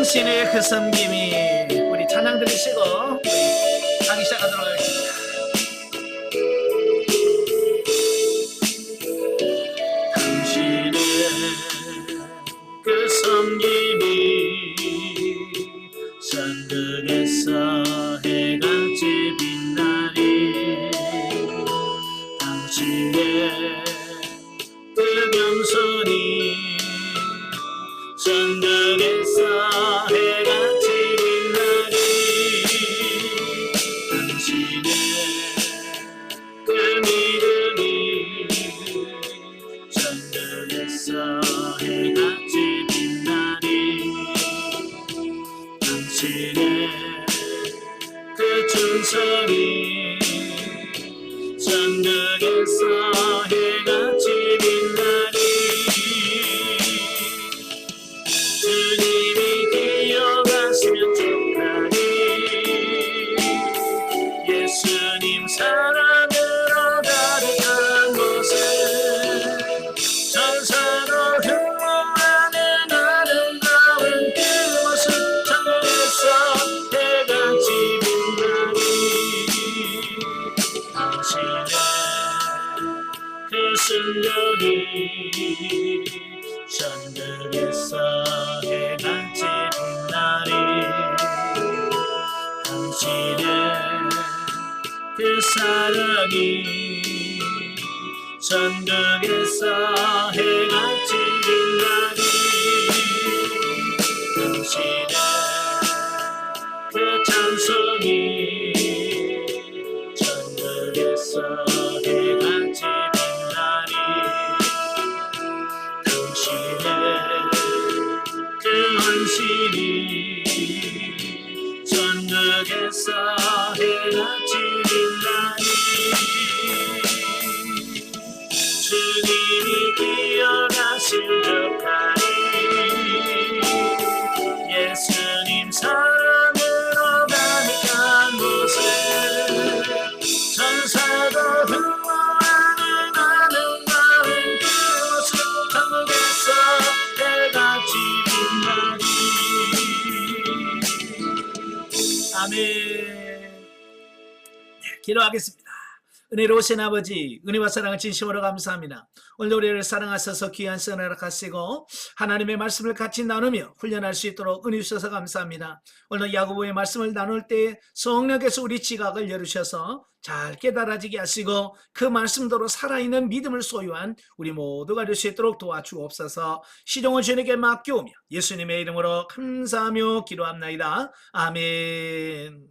당신의 그 섬김이. 우리 찬양 들으시고 우리 강의 시작하도록 하겠습니다. 당신의 그 섬김이 산들에서 해같이 빛나리. 당신의 그 명손이 산들에서 해같이 빛나리. 당신의 그 믿음이 산들에서 해같이 빛나리. 당신의 그 충성이 산들에서 해같이 빛나리. 주님이 기억하시면 좋다니. 예수님 사랑으로 가득한 곳을 천사도 흠모하는 아름다운 그곳을 천국에서 해같이 빛나리. 당신의 그 순간이 산들에서 해같이 빛나리. 당신의 그 사랑이 산들에서 해같이 빛나리. 당신의 그 찬송이 산들에서 해같이 빛나리. 그 헌신이 전국에서 해같이 빛나리. 주님이 기억하신 족하니. 예수님 사랑으로 가득한 곳을 천사도 흠모하는 아름다운 그곳을 천국에서 해같이 빛나리. 아멘. 네, 기도하겠습니다. 은혜로우신 아버지, 은혜와 사랑을 진심으로 감사합니다. 오늘도 우리를 사랑하셔서 귀한 시간을 허락하시고 하나님의 말씀을 같이 나누며 훈련할 수 있도록 은혜 주셔서 감사합니다. 오늘 야고보의 말씀을 나눌 때 성령께서 우리 지각을 열으셔서 잘 깨달아지게 하시고 그 말씀대로 살아있는 믿음을 소유한 우리 모두가 될 수 있도록 도와주옵소서. 시종을 주님께 맡겨오며 예수님의 이름으로 감사하며 기도합나이다. 아멘.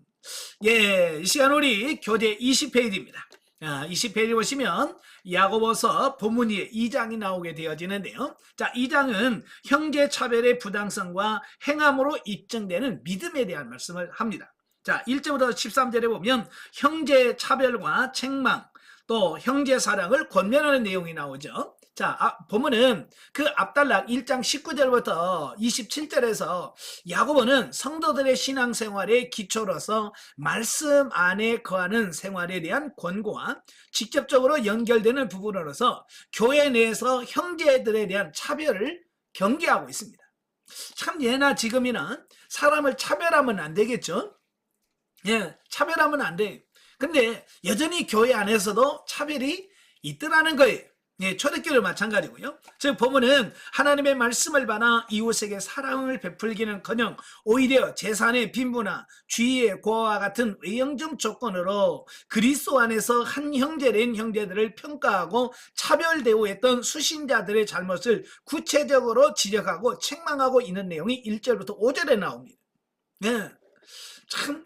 예, 이 시간 우리 교재 20페이지입니다. 20페이지 보시면 야고보서 본문 위에 2장이 나오게 되어지는데요. 자, 2장은 형제차별의 부당성과 행함으로 입증되는 믿음에 대한 말씀을 합니다. 자, 1절부터 13절에 보면 형제차별과 책망, 또 형제사랑을 권면하는 내용이 나오죠. 자, 본문은 그 앞단락 1장 19절부터 27절에서 야고보는 성도들의 신앙생활의 기초로서 말씀 안에 거하는 생활에 대한 권고와 직접적으로 연결되는 부분으로서 교회 내에서 형제들에 대한 차별을 경계하고 있습니다. 참 예나 지금이나 사람을 차별하면 안 되겠죠. 예, 차별하면 안 돼요. 근데 여전히 교회 안에서도 차별이 있더라는 거예요. 예, 초대교회도 마찬가지고요. 즉 보면은 하나님의 말씀을 받아 이웃에게 사랑을 베풀기는커녕 오히려 재산의 빈부나 주의의 고와 같은 외형적 조건으로 그리스도 안에서 한 형제된 형제들을 평가하고 차별 대우했던 수신자들의 잘못을 구체적으로 지적하고 책망하고 있는 내용이 1절부터 5절에 나옵니다. 예, 참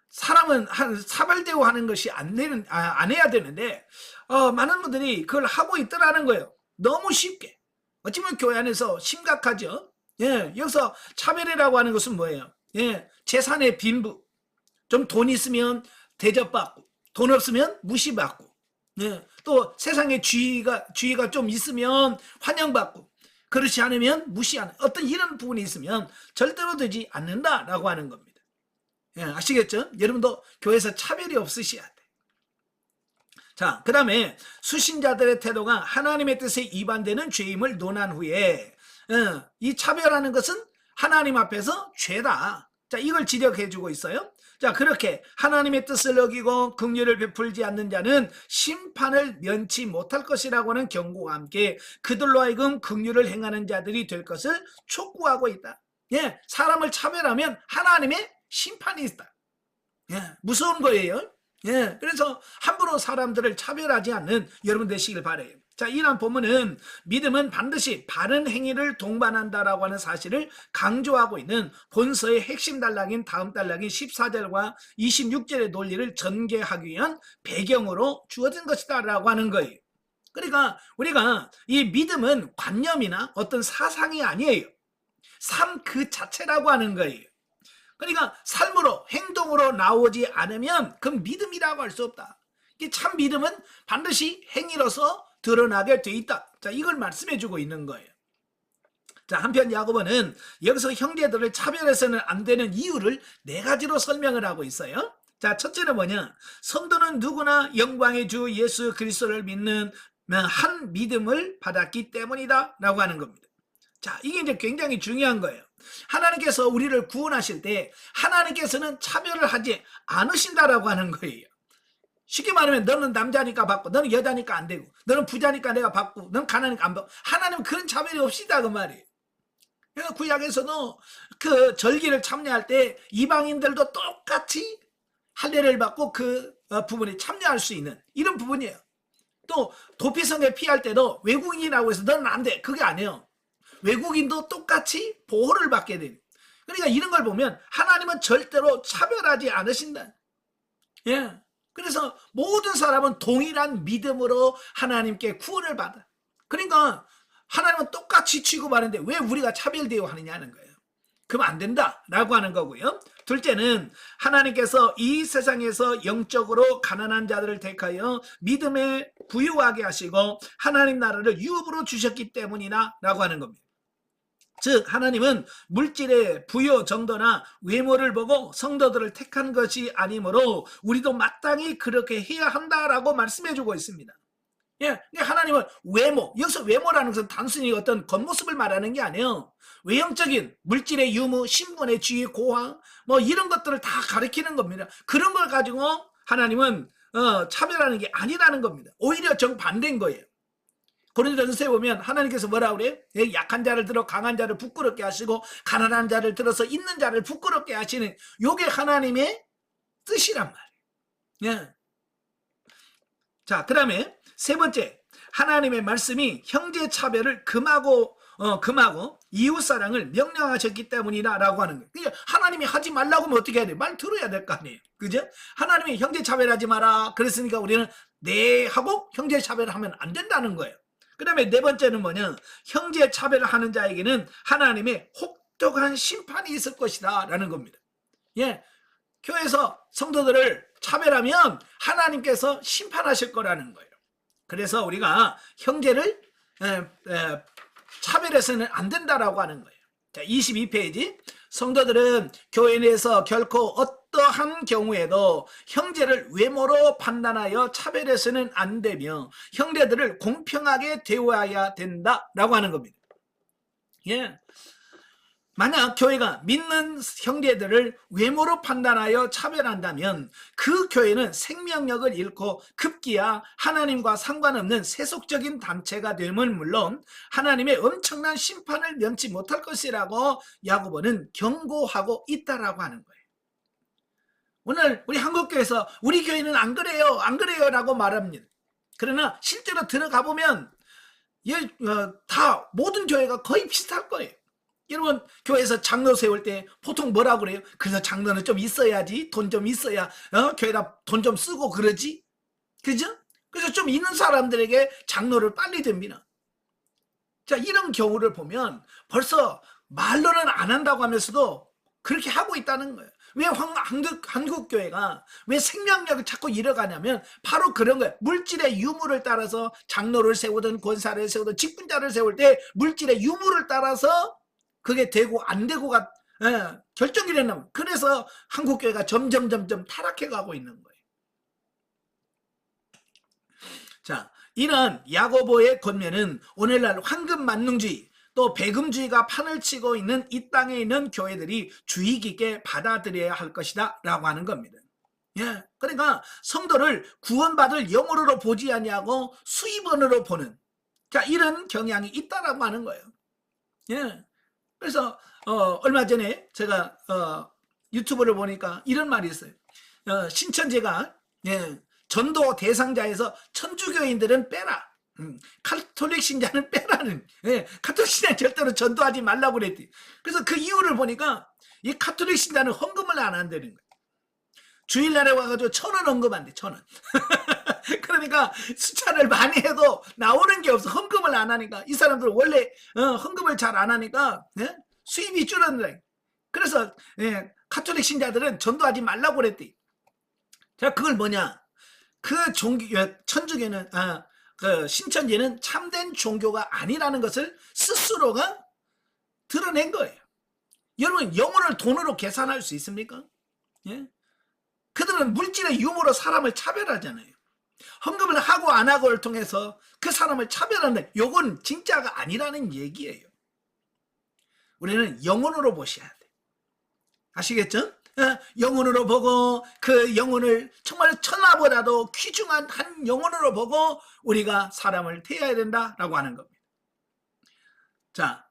사람은 차별 대우하는 것이 안 해야 되는데 많은 분들이 그걸 하고 있더라는 거예요. 너무 쉽게. 어찌보면 교회 안에서 심각하죠. 예, 여기서 차별이라고 하는 것은 뭐예요? 예, 재산의 빈부. 좀 돈 있으면 대접받고, 돈 없으면 무시받고, 예, 또 세상에 주의가 좀 있으면 환영받고, 그렇지 않으면 무시하는 어떤 이런 부분이 있으면 절대로 되지 않는다라고 하는 겁니다. 예, 아시겠죠? 여러분도 교회에서 차별이 없으셔야 돼. 자, 그 다음에 수신자들의 태도가 하나님의 뜻에 위반되는 죄임을 논한 후에 이 차별하는 것은 하나님 앞에서 죄다. 자, 이걸 지적해 주고 있어요. 자, 그렇게 하나님의 뜻을 어기고 긍휼을 베풀지 않는 자는 심판을 면치 못할 것이라고 하는 경고와 함께 그들로 하여금 긍휼을 행하는 자들이 될 것을 촉구하고 있다. 예, 사람을 차별하면 하나님의 심판이 있다. 예, 무서운 거예요. 예, 그래서 함부로 사람들을 차별하지 않는 여러분 되시길 바래요. 자, 이러한 본문은 믿음은 반드시 바른 행위를 동반한다라고 하는 사실을 강조하고 있는 본서의 핵심 단락인 다음 단락인 14절과 26절의 논리를 전개하기 위한 배경으로 주어진 것이다라고 하는 거예요. 그러니까 우리가 이 믿음은 관념이나 어떤 사상이 아니에요. 삶 그 자체라고 하는 거예요. 그러니까 삶으로 행동으로 나오지 않으면 그건 믿음이라고 할 수 없다. 참 믿음은 반드시 행위로서 드러나게 돼 있다. 자, 이걸 말씀해 주고 있는 거예요. 자, 한편 야고보는 여기서 형제들을 차별해서는 안 되는 이유를 4가지로 설명을 하고 있어요. 자, 첫째는 뭐냐? 성도는 누구나 영광의 주 예수 그리스도를 믿는 한 믿음을 받았기 때문이다 라고 하는 겁니다. 자, 이게 이제 굉장히 중요한 거예요. 하나님께서 우리를 구원하실 때 하나님께서는 차별을 하지 않으신다라고 하는 거예요. 쉽게 말하면 너는 남자니까 받고 너는 여자니까 안 되고 너는 부자니까 내가 받고 너는 가난하니까 안 받고 하나님은 그런 차별이 없시다 그 말이에요. 그래서 구약에서도 그 절기를 참여할 때 이방인들도 똑같이 할례를 받고 그 부분에 참여할 수 있는 이런 부분이에요. 또 도피성에 피할 때도 외국인이라고 해서 너는 안 돼. 그게 아니에요. 외국인도 똑같이 보호를 받게 돼요. 그러니까 이런 걸 보면 하나님은 절대로 차별하지 않으신다. 예. 그래서 모든 사람은 동일한 믿음으로 하나님께 구원을 받아. 그러니까 하나님은 똑같이 취급하는데 왜 우리가 차별되어 하느냐는 거예요. 그럼 안 된다라고 하는 거고요. 둘째는 하나님께서 이 세상에서 영적으로 가난한 자들을 택하여 믿음에 부유하게 하시고 하나님 나라를 유업으로 주셨기 때문이다 라고 하는 겁니다. 즉 하나님은 물질의 부여 정도나 외모를 보고 성도들을 택한 것이 아니므로 우리도 마땅히 그렇게 해야 한다라고 말씀해주고 있습니다. 예, 하나님은 외모, 여기서 외모라는 것은 단순히 어떤 겉모습을 말하는 게 아니에요. 외형적인 물질의 유무, 신분의 지위, 고황 뭐 이런 것들을 다 가리키는 겁니다. 그런 걸 가지고 하나님은 차별하는 게 아니라는 겁니다. 오히려 정반대인 거예요. 고린도전서에 보면 하나님께서 뭐라고 그래요? 약한 자를 들어 강한 자를 부끄럽게 하시고 가난한 자를 들어서 있는 자를 부끄럽게 하시는 요게 하나님의 뜻이란 말이에요. 예. 자, 그 다음에 세 번째, 하나님의 말씀이 형제 차별을 금하고 이웃사랑을 명령하셨기 때문이다 라고 하는 거예요. 그러니까 하나님이 하지 말라고 하면 어떻게 해야 돼요? 말 들어야 될 거 아니에요. 그죠? 하나님이 형제 차별하지 마라 그랬으니까 우리는 네 하고 형제 차별하면 안 된다는 거예요. 그 다음에 네 번째는 뭐냐? 형제 차별을 하는 자에게는 하나님의 혹독한 심판이 있을 것이다 라는 겁니다. 예, 교회에서 성도들을 차별하면 하나님께서 심판하실 거라는 거예요. 그래서 우리가 형제를 차별해서는 안 된다라고 하는 거예요. 자, 22페이지. 성도들은 교회 내에서 결코 어떠한 경우에도 형제를 외모로 판단하여 차별해서는 안 되며 형제들을 공평하게 대우해야 된다라고 하는 겁니다. 예. 만약 교회가 믿는 형제들을 외모로 판단하여 차별한다면 그 교회는 생명력을 잃고 급기야 하나님과 상관없는 세속적인 단체가 되면 물론 하나님의 엄청난 심판을 면치 못할 것이라고 야고보는 경고하고 있다라고 하는 거예요. 오늘 우리 한국교회에서 우리 교회는 안 그래요, 안 그래요 라고 말합니다. 그러나 실제로 들어가 보면 다 모든 교회가 거의 비슷할 거예요. 여러분 교회에서 장로 세울 때 보통 뭐라고 그래요? 그래서 장로는 좀 있어야지, 돈 좀 있어야 교회다 돈 좀 쓰고 그러지, 그죠? 그래서 좀 있는 사람들에게 장로를 빨리 됩니다. 자, 이런 경우를 보면 벌써 말로는 안 한다고 하면서도 그렇게 하고 있다는 거예요. 왜 한국 교회가 왜 생명력을 자꾸 잃어가냐면 바로 그런 거예요. 물질의 유무를 따라서 장로를 세우든 권사를 세우든 직분자를 세울 때 물질의 유무를 따라서 그게 되고 안 되고가 결정이 됐나. 그래서 한국교회가 점점 타락해 가고 있는 거예요. 자, 이런 야고보의 권면은 오늘날 황금 만능주의, 또 배금주의가 판을 치고 있는 이 땅에 있는 교회들이 주의 깊게 받아들여야 할 것이다 라고 하는 겁니다. 예, 그러니까 성도를 구원받을 영혼으로 보지 아니하고 수입원으로 보는, 자, 이런 경향이 있다라고 하는 거예요. 예, 그래서 얼마 전에 제가 유튜브를 보니까 이런 말이 있어요. 신천지가, 예, 전도 대상자에서 천주교인들은 빼라, 카톨릭 신자는 빼라는, 예, 카톨릭 신자는 절대로 전도하지 말라고 그랬대. 그래서 그 이유를 보니까 이 카톨릭 신자는 헌금을 안 한다는 거예요. 주일날에 와가지고 1,000원 헌금한대, 1,000원. 그러니까 숫자를 많이 해도 나오는 게 없어. 헌금을 안 하니까. 이 사람들 원래 헌금을 잘 안 하니까, 예? 수입이 줄어든다. 그래서, 예, 카톨릭 신자들은 전도하지 말라고 그랬대. 자, 그걸 뭐냐? 그 천주교는, 그 신천지는 참된 종교가 아니라는 것을 스스로가 드러낸 거예요. 여러분, 영혼을 돈으로 계산할 수 있습니까? 예? 그들은 물질의 유무로 사람을 차별하잖아요. 헌금을 하고 안 하고를 통해서 그 사람을 차별하는, 요건 진짜가 아니라는 얘기예요. 우리는 영혼으로 보셔야 돼. 아시겠죠? 영혼으로 보고 그 영혼을 정말 천하보다도 귀중한 한 영혼으로 보고 우리가 사람을 대해야 된다라고 하는 겁니다. 자,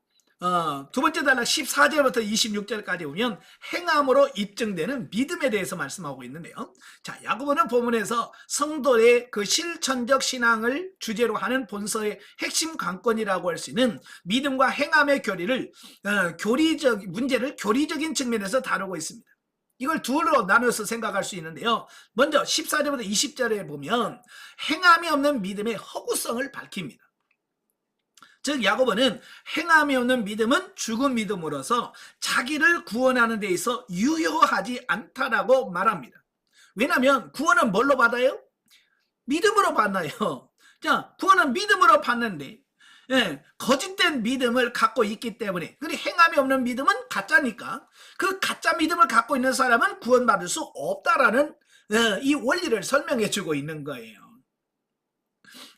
두 번째 단락 14절부터 26절까지 보면 행함으로 입증되는 믿음에 대해서 말씀하고 있는데요. 자, 야고보는 본문에서 성도의 그 실천적 신앙을 주제로 하는 본서의 핵심 관건이라고 할 수 있는 믿음과 행함의 교리를, 문제를 교리적인 측면에서 다루고 있습니다. 이걸 둘로 나눠서 생각할 수 있는데요. 먼저 14절부터 20절에 보면 행함이 없는 믿음의 허구성을 밝힙니다. 즉 야고보는 행함이 없는 믿음은 죽은 믿음으로서 자기를 구원하는 데 있어 유효하지 않다라고 말합니다. 왜냐하면 구원은 뭘로 받아요? 믿음으로 받나요? 자, 구원은 믿음으로 받는데, 예, 거짓된 믿음을 갖고 있기 때문에, 그리고 행함이 없는 믿음은 가짜니까 그 가짜 믿음을 갖고 있는 사람은 구원받을 수 없다라는, 이 원리를 설명해 주고 있는 거예요.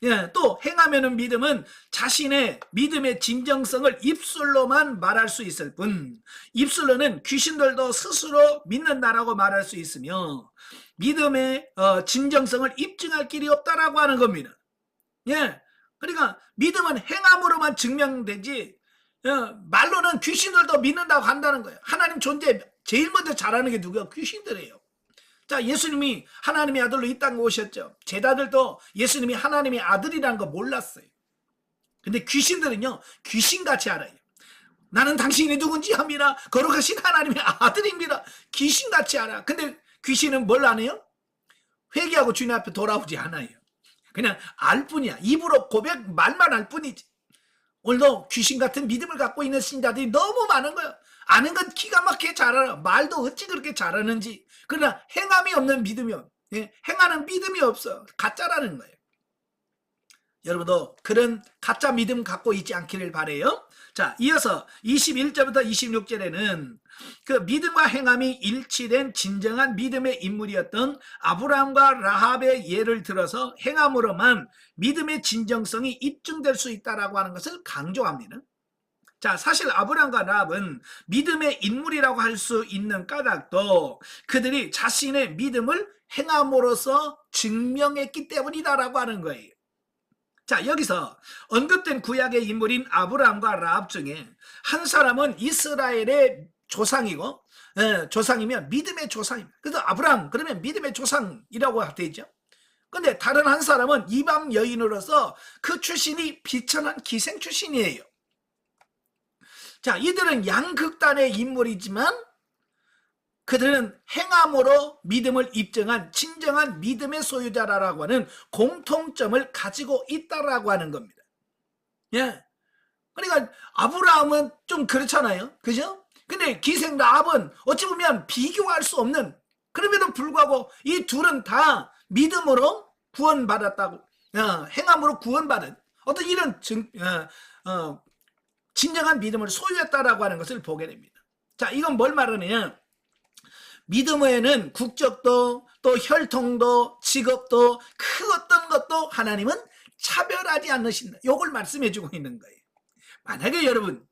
예, 또 행하면은 믿음은 자신의 믿음의 진정성을 입술로만 말할 수 있을 뿐, 입술로는 귀신들도 스스로 믿는다라고 말할 수 있으며 믿음의 진정성을 입증할 길이 없다라고 하는 겁니다. 예, 그러니까 믿음은 행함으로만 증명되지, 말로는 귀신들도 믿는다고 한다는 거예요. 하나님 존재 제일 먼저 잘하는 게 누구야? 귀신들이에요. 자, 예수님이 하나님의 아들로 이 땅에 오셨죠. 제자들도 예수님이 하나님의 아들이라는 거 몰랐어요. 근데 귀신들은요, 귀신같이 알아요. 나는 당신이 누군지 합니다. 거룩하신 하나님의 아들입니다. 귀신같이 알아. 근데 귀신은 뭘 안 해요? 회개하고 주님 앞에 돌아오지 않아요. 그냥 알 뿐이야. 입으로 고백, 말만 할 뿐이지. 오늘도 귀신 같은 믿음을 갖고 있는 신자들이 너무 많은 거예요. 아는 건 기가 막히게 잘 알아. 말도 어찌 그렇게 잘하는지. 그러나 행함이 없는 믿음이요, 예, 행하는 믿음이 없어. 가짜라는 거예요. 여러분도 그런 가짜 믿음 갖고 있지 않기를 바라요. 자, 이어서 21절부터 26절에는 그 믿음과 행함이 일치된 진정한 믿음의 인물이었던 아브라함과 라합의 예를 들어서 행함으로만 믿음의 진정성이 입증될 수 있다라고 하는 것을 강조합니다. 자, 사실 아브라함과 라합은 믿음의 인물이라고 할 수 있는 까닭도 그들이 자신의 믿음을 행함으로써 증명했기 때문이다라고 하는 거예요. 자, 여기서 언급된 구약의 인물인 아브라함과 라합 중에 한 사람은 이스라엘의 조상이고, 조상이면 믿음의 조상입니다. 그래서 아브라함 그러면 믿음의 조상이라고 되어 있죠. 근데 다른 한 사람은 이방 여인으로서 그 출신이 비천한 기생 출신이에요. 자, 이들은 양극단의 인물이지만 그들은 행함으로 믿음을 입증한 진정한 믿음의 소유자라고 하는 공통점을 가지고 있다라고 하는 겁니다. 예. 그러니까 아브라함은 좀 그렇잖아요. 그죠? 근데 기생 라합은 어찌 보면 비교할 수 없는, 그럼에도 불구하고 이 둘은 다 믿음으로 구원받았다고, 행함으로 구원받은 어떤 이런 진정한 믿음을 소유했다라고 하는 것을 보게 됩니다. 자, 이건 뭘 말하느냐? 믿음에는 국적도 또 혈통도 직업도 그 어떤 것도 하나님은 차별하지 않으신다. 이걸 말씀해 주고 있는 거예요. 만약에 여러분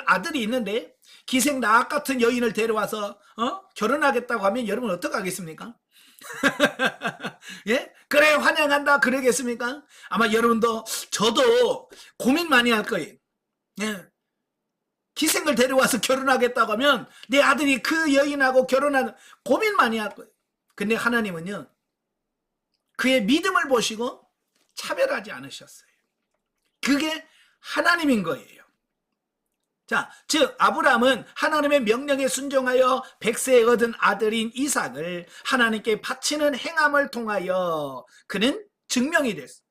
아들이 있는데 기생 나악 같은 여인을 데려와서 결혼하겠다고 하면 여러분 어떡하겠습니까? 예? 그래 환영한다 그러겠습니까? 아마 여러분도 저도 고민 많이 할 거예요. 예. 기생을 데려와서 결혼하겠다고 하면 내 아들이 그 여인하고 결혼하는 고민 많이 할 거예요. 근데 하나님은요 그의 믿음을 보시고 차별하지 않으셨어요. 그게 하나님인 거예요. 자, 즉 아브라함은 하나님의 명령에 순종하여 100세에 얻은 아들인 이삭을 하나님께 바치는 행함을 통하여 그는 증명이 됐어요.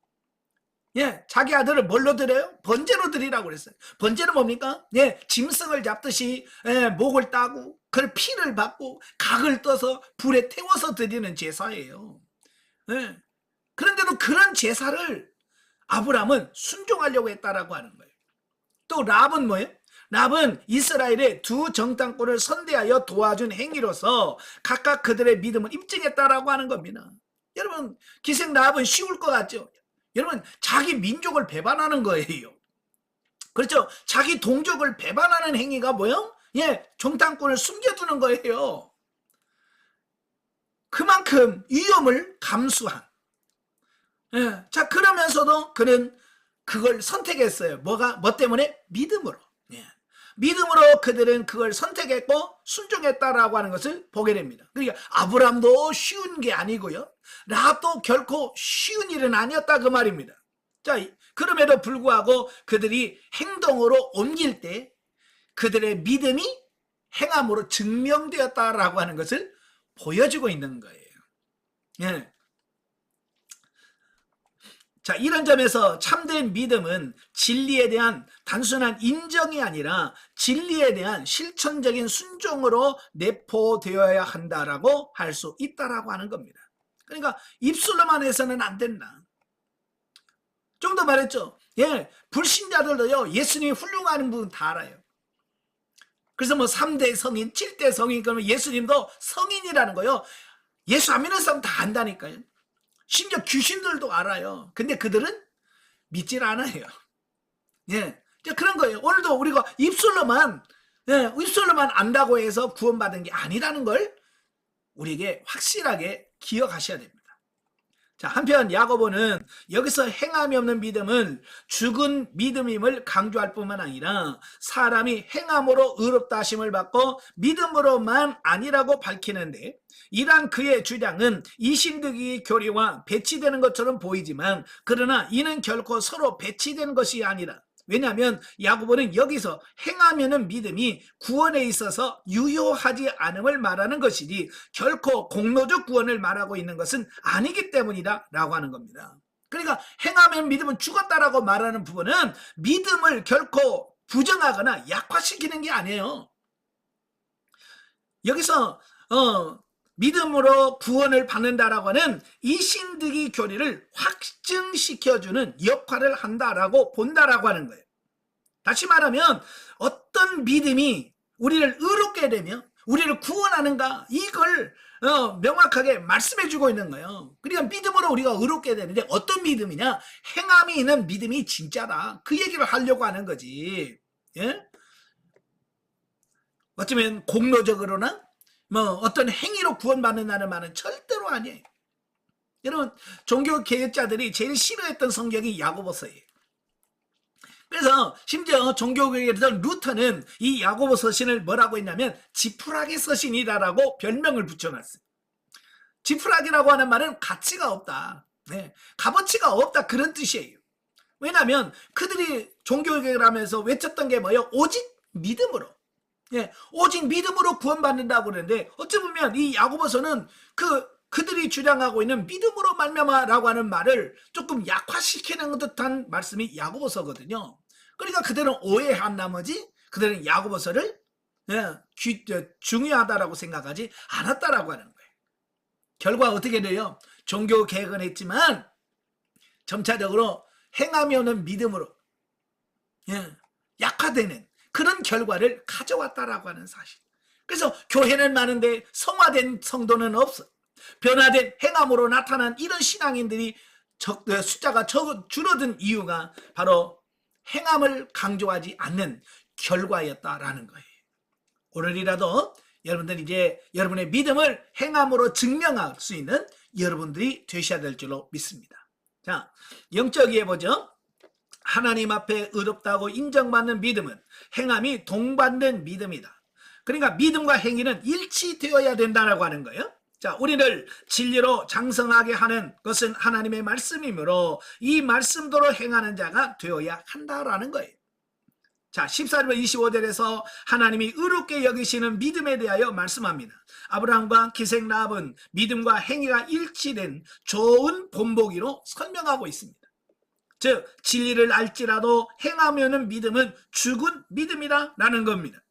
예, 자기 아들을 뭘로 드려요? 번제로 드리라고 그랬어요. 번제는 뭡니까? 예, 짐승을 잡듯이 목을 따고 그 피를 받고 각을 떠서 불에 태워서 드리는 제사예요. 예. 그런데도 그런 제사를 아브라함은 순종하려고 했다라고 하는 거예요. 또 랍은 뭐예요? 랍은 이스라엘의 두 정탐꾼을 선대하여 도와준 행위로서 각각 그들의 믿음을 입증했다라고 하는 겁니다. 여러분 기생 랍은 쉬울 것 같죠? 여러분 자기 민족을 배반하는 거예요. 그렇죠? 자기 동족을 배반하는 행위가 뭐예요? 예, 정탐꾼을 숨겨두는 거예요. 그만큼 위험을 감수한. 예, 자 그러면서도 그는 그걸 선택했어요. 뭐 때문에? 믿음으로. 예. 믿음으로 그들은 그걸 선택했고 순종했다라고 하는 것을 보게 됩니다. 그러니까 아브라함도 쉬운 게 아니고요. 랍도 결코 쉬운 일은 아니었다 그 말입니다. 자, 그럼에도 불구하고 그들이 행동으로 옮길 때 그들의 믿음이 행함으로 증명되었다라고 하는 것을 보여주고 있는 거예요. 예. 자, 이런 점에서 참된 믿음은 진리에 대한 단순한 인정이 아니라 진리에 대한 실천적인 순종으로 내포되어야 한다라고 할 수 있다라고 하는 겁니다. 그러니까 입술로만 해서는 안 된다. 좀 더 말했죠. 예, 불신자들도요 예수님이 훌륭한 분 다 알아요. 그래서 뭐 3대 성인, 7대 성인 그러면 예수님도 성인이라는 거요. 예수 안 믿는 사람 다 안다니까요. 심지어 귀신들도 알아요. 근데 그들은 믿질 않아요. 예, 그런 거예요. 오늘도 우리가 입술로만 안다고 해서 구원받은 게 아니라는 걸 우리에게 확실하게 기억하셔야 됩니다. 자, 한편 야고보는 여기서 행함이 없는 믿음은 죽은 믿음임을 강조할 뿐만 아니라 사람이 행함으로 의롭다 하심을 받고 믿음으로만 아니라고 밝히는데, 이러한 그의 주장은 이신득이 교리와 배치되는 것처럼 보이지만 그러나 이는 결코 서로 배치된 것이 아니라, 왜냐하면 야고보는 여기서 행하면은 믿음이 구원에 있어서 유효하지 않음을 말하는 것이지 결코 공로적 구원을 말하고 있는 것은 아니기 때문이다 라고 하는 겁니다. 그러니까 행하면 믿음은 죽었다라고 말하는 부분은 믿음을 결코 부정하거나 약화시키는 게 아니에요. 여기서 믿음으로 구원을 받는다라고 하는 이신득이 교리를 확증시켜주는 역할을 한다라고 본다라고 하는 거예요. 다시 말하면 어떤 믿음이 우리를 의롭게 되며 우리를 구원하는가, 이걸 명확하게 말씀해주고 있는 거예요. 그러니까 믿음으로 우리가 의롭게 되는데 어떤 믿음이냐? 행함이 있는 믿음이 진짜다. 그 얘기를 하려고 하는 거지. 예? 어쩌면 공로적으로나 뭐 어떤 행위로 구원받는다는 말은 절대로 아니에요. 여러분, 종교 개혁자들이 제일 싫어했던 성경이 야고보서예요. 그래서 심지어 종교개혁자들 루터는 이 야고보 서신을 뭐라고 했냐면 지푸라기 서신이다라고 별명을 붙여놨어요. 지푸라기라고 하는 말은 가치가 없다, 값어치가 없다, 그런 뜻이에요. 왜냐하면 그들이 종교개혁을 하면서 외쳤던 게 뭐예요? 오직 믿음으로. 오직 믿음으로 구원받는다고 그러는데, 어찌 보면 이 야고보서는 그들이 주장하고 있는 믿음으로 말미암아라고 하는 말을 조금 약화시키는 듯한 말씀이 야고보서거든요. 그러니까 그들은 오해한 나머지 그들은 야고보서를 중요하다라고 생각하지 않았다라고 하는 거예요. 결과 어떻게 돼요? 종교 개혁은 했지만 점차적으로 행함이 없는 믿음으로 약화되는 그런 결과를 가져왔다라고 하는 사실. 그래서 교회는 많은데 성화된 성도는 없어. 변화된 행함으로 나타난 이런 신앙인들이 숫자가 줄어든 이유가 바로 행함을 강조하지 않는 결과였다라는 거예요. 오늘이라도 여러분들 이제 여러분의 믿음을 행함으로 증명할 수 있는 여러분들이 되셔야 될 줄로 믿습니다. 자, 영적 이해 보죠. 하나님 앞에 의롭다고 인정받는 믿음은 행함이 동반된 믿음이다. 그러니까 믿음과 행위는 일치되어야 된다라고 하는 거예요. 자, 우리를 진리로 장성하게 하는 것은 하나님의 말씀이므로 이 말씀대로 행하는 자가 되어야 한다라는 거예요. 자, 14절 25절에서 하나님이 의롭게 여기시는 믿음에 대하여 말씀합니다. 아브라함과 기생 라합은 믿음과 행위가 일치된 좋은 본보기로 설명하고 있습니다. 즉 진리를 알지라도 행하면은 믿음은 죽은 믿음이다 라는 겁니다.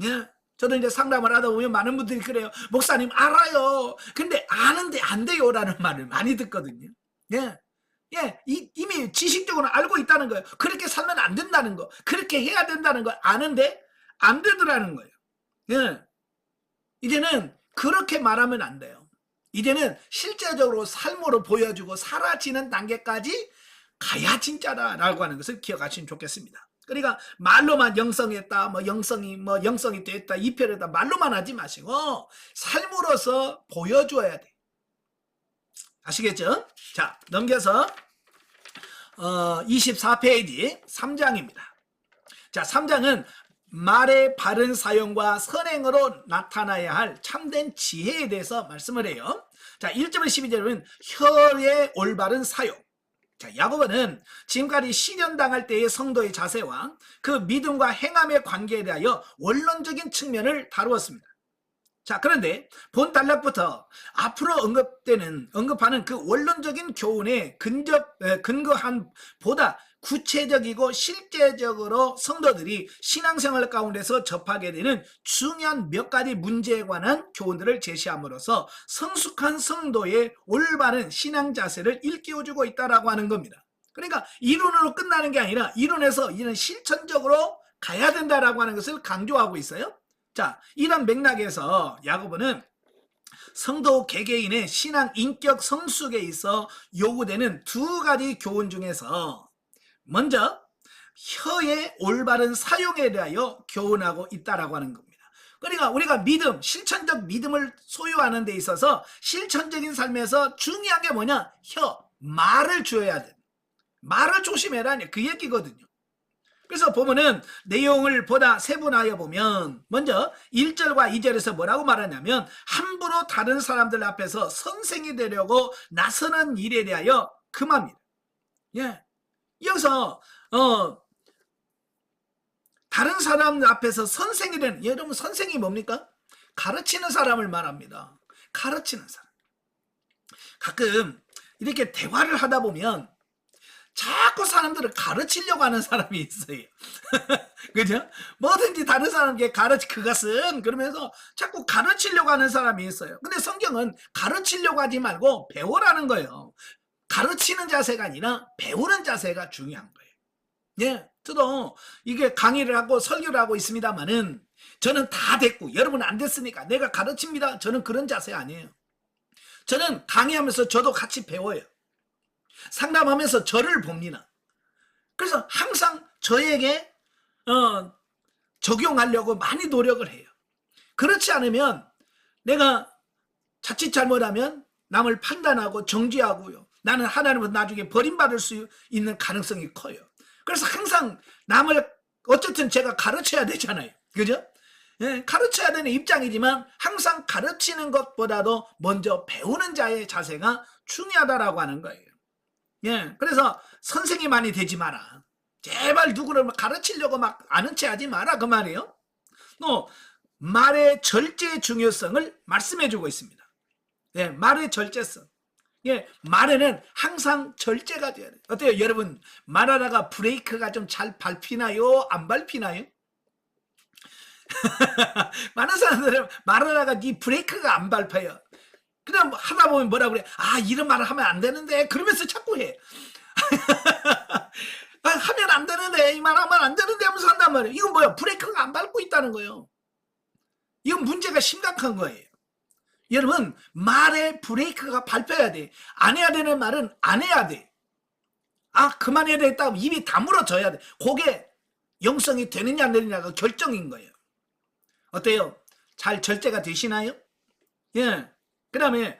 예? 저도 이제 상담을 하다 보면 많은 분들이 그래요. 목사님 알아요. 근데 아는데 안 돼요 라는 말을 많이 듣거든요. 예. 예, 이미 지식적으로 알고 있다는 거예요. 그렇게 살면 안 된다는 거, 그렇게 해야 된다는 걸 아는데 안 되더라는 거예요. 예. 이제는 그렇게 말하면 안 돼요. 이제는 실제적으로 삶으로 보여주고 사라지는 단계까지 가야 진짜다라고 하는 것을 기억하시면 좋겠습니다. 그러니까 말로만 영성했다, 영성이 됐다, 이별했다 말로만 하지 마시고 삶으로서 보여줘야 돼. 아시겠죠? 자, 넘겨서 24페이지 3장입니다. 자, 3장은 말의 바른 사용과 선행으로 나타나야 할 참된 지혜에 대해서 말씀을 해요. 자, 1절부터 12절은 혀의 올바른 사용. 자, 야고보는 지금까지 시련당할 때의 성도의 자세와 그 믿음과 행함의 관계에 대하여 원론적인 측면을 다루었습니다. 자, 그런데 본 단락부터 앞으로 언급하는 그 원론적인 교훈에 근거한 보다 구체적이고 실제적으로 성도들이 신앙생활 가운데서 접하게 되는 중요한 몇 가지 문제에 관한 교훈들을 제시함으로써 성숙한 성도의 올바른 신앙 자세를 일깨워주고 있다라고 하는 겁니다. 그러니까 이론으로 끝나는 게 아니라 이론에서 이런 실천적으로 가야 된다라고 하는 것을 강조하고 있어요. 자, 이런 맥락에서 야고보는 성도 개개인의 신앙 인격 성숙에 있어 요구되는 두 가지 교훈 중에서 먼저 혀의 올바른 사용에 대하여 교훈하고 있다라고 하는 겁니다. 그러니까 우리가 믿음, 실천적 믿음을 소유하는 데 있어서 실천적인 삶에서 중요한 게 뭐냐? 혀, 말을 줄여야 돼. 말을 조심해라 그 얘기거든요. 그래서 보면은 내용을 보다 세분하여 보면 먼저 1절과 2절에서 뭐라고 말하냐면 함부로 다른 사람들 앞에서 선생이 되려고 나서는 일에 대하여 금합니다. 예. 여기서 다른 사람 앞에서 선생이 되는, 여러분 선생이 뭡니까? 가르치는 사람을 말합니다. 가르치는 사람. 가끔 이렇게 대화를 하다 보면 자꾸 사람들을 가르치려고 하는 사람이 있어요. 그죠? 뭐든지 다른 사람에게 그것은 그러면서 자꾸 가르치려고 하는 사람이 있어요. 근데 성경은 가르치려고 하지 말고 배우라는 거예요. 가르치는 자세가 아니라 배우는 자세가 중요한 거예요. 예, 저도 이게 강의를 하고 설교를 하고 있습니다만은 저는 다 됐고 여러분은 안 됐으니까 내가 가르칩니다. 저는 그런 자세 아니에요. 저는 강의하면서 저도 같이 배워요. 상담하면서 저를 봅니다. 그래서 항상 저에게 적용하려고 많이 노력을 해요. 그렇지 않으면 내가 자칫 잘못하면 남을 판단하고 정죄하고요. 나는 하나님은 나중에 버림받을 수 있는 가능성이 커요. 그래서 항상 남을 어쨌든 제가 가르쳐야 되잖아요. 그죠? 예, 가르쳐야 되는 입장이지만 항상 가르치는 것보다도 먼저 배우는 자의 자세가 중요하다라고 하는 거예요. 예, 그래서 선생님만이 되지 마라. 제발 누구를 가르치려고 막 아는 체 하지 마라 그 말이에요. 또 말의 절제의 중요성을 말씀해주고 있습니다. 예, 말의 절제성. 예, 말에는 항상 절제가 돼야 돼요. 어때요, 여러분? 말하다가 브레이크가 좀 잘 밟히나요? 안 밟히나요? 많은 사람들은 말하다가 이 브레이크가 안 밟혀요. 그냥 하다 보면 뭐라 그래? 아, 이런 말을 하면 안 되는데 그러면서 자꾸 해. 하면 안 되는데 이 말 하면 안 되는데 하면서 한단 말이에요. 이건 뭐야? 브레이크가 안 밟고 있다는 거예요. 이건 문제가 심각한 거예요. 여러분, 말에 브레이크가 밟혀야 돼. 안 해야 되는 말은 안 해야 돼. 아, 그만해야 되겠다. 입이 다물어져야 돼. 그게 영성이 되느냐 안 되느냐가 결정인 거예요. 어때요? 잘 절제가 되시나요? 예. 그 다음에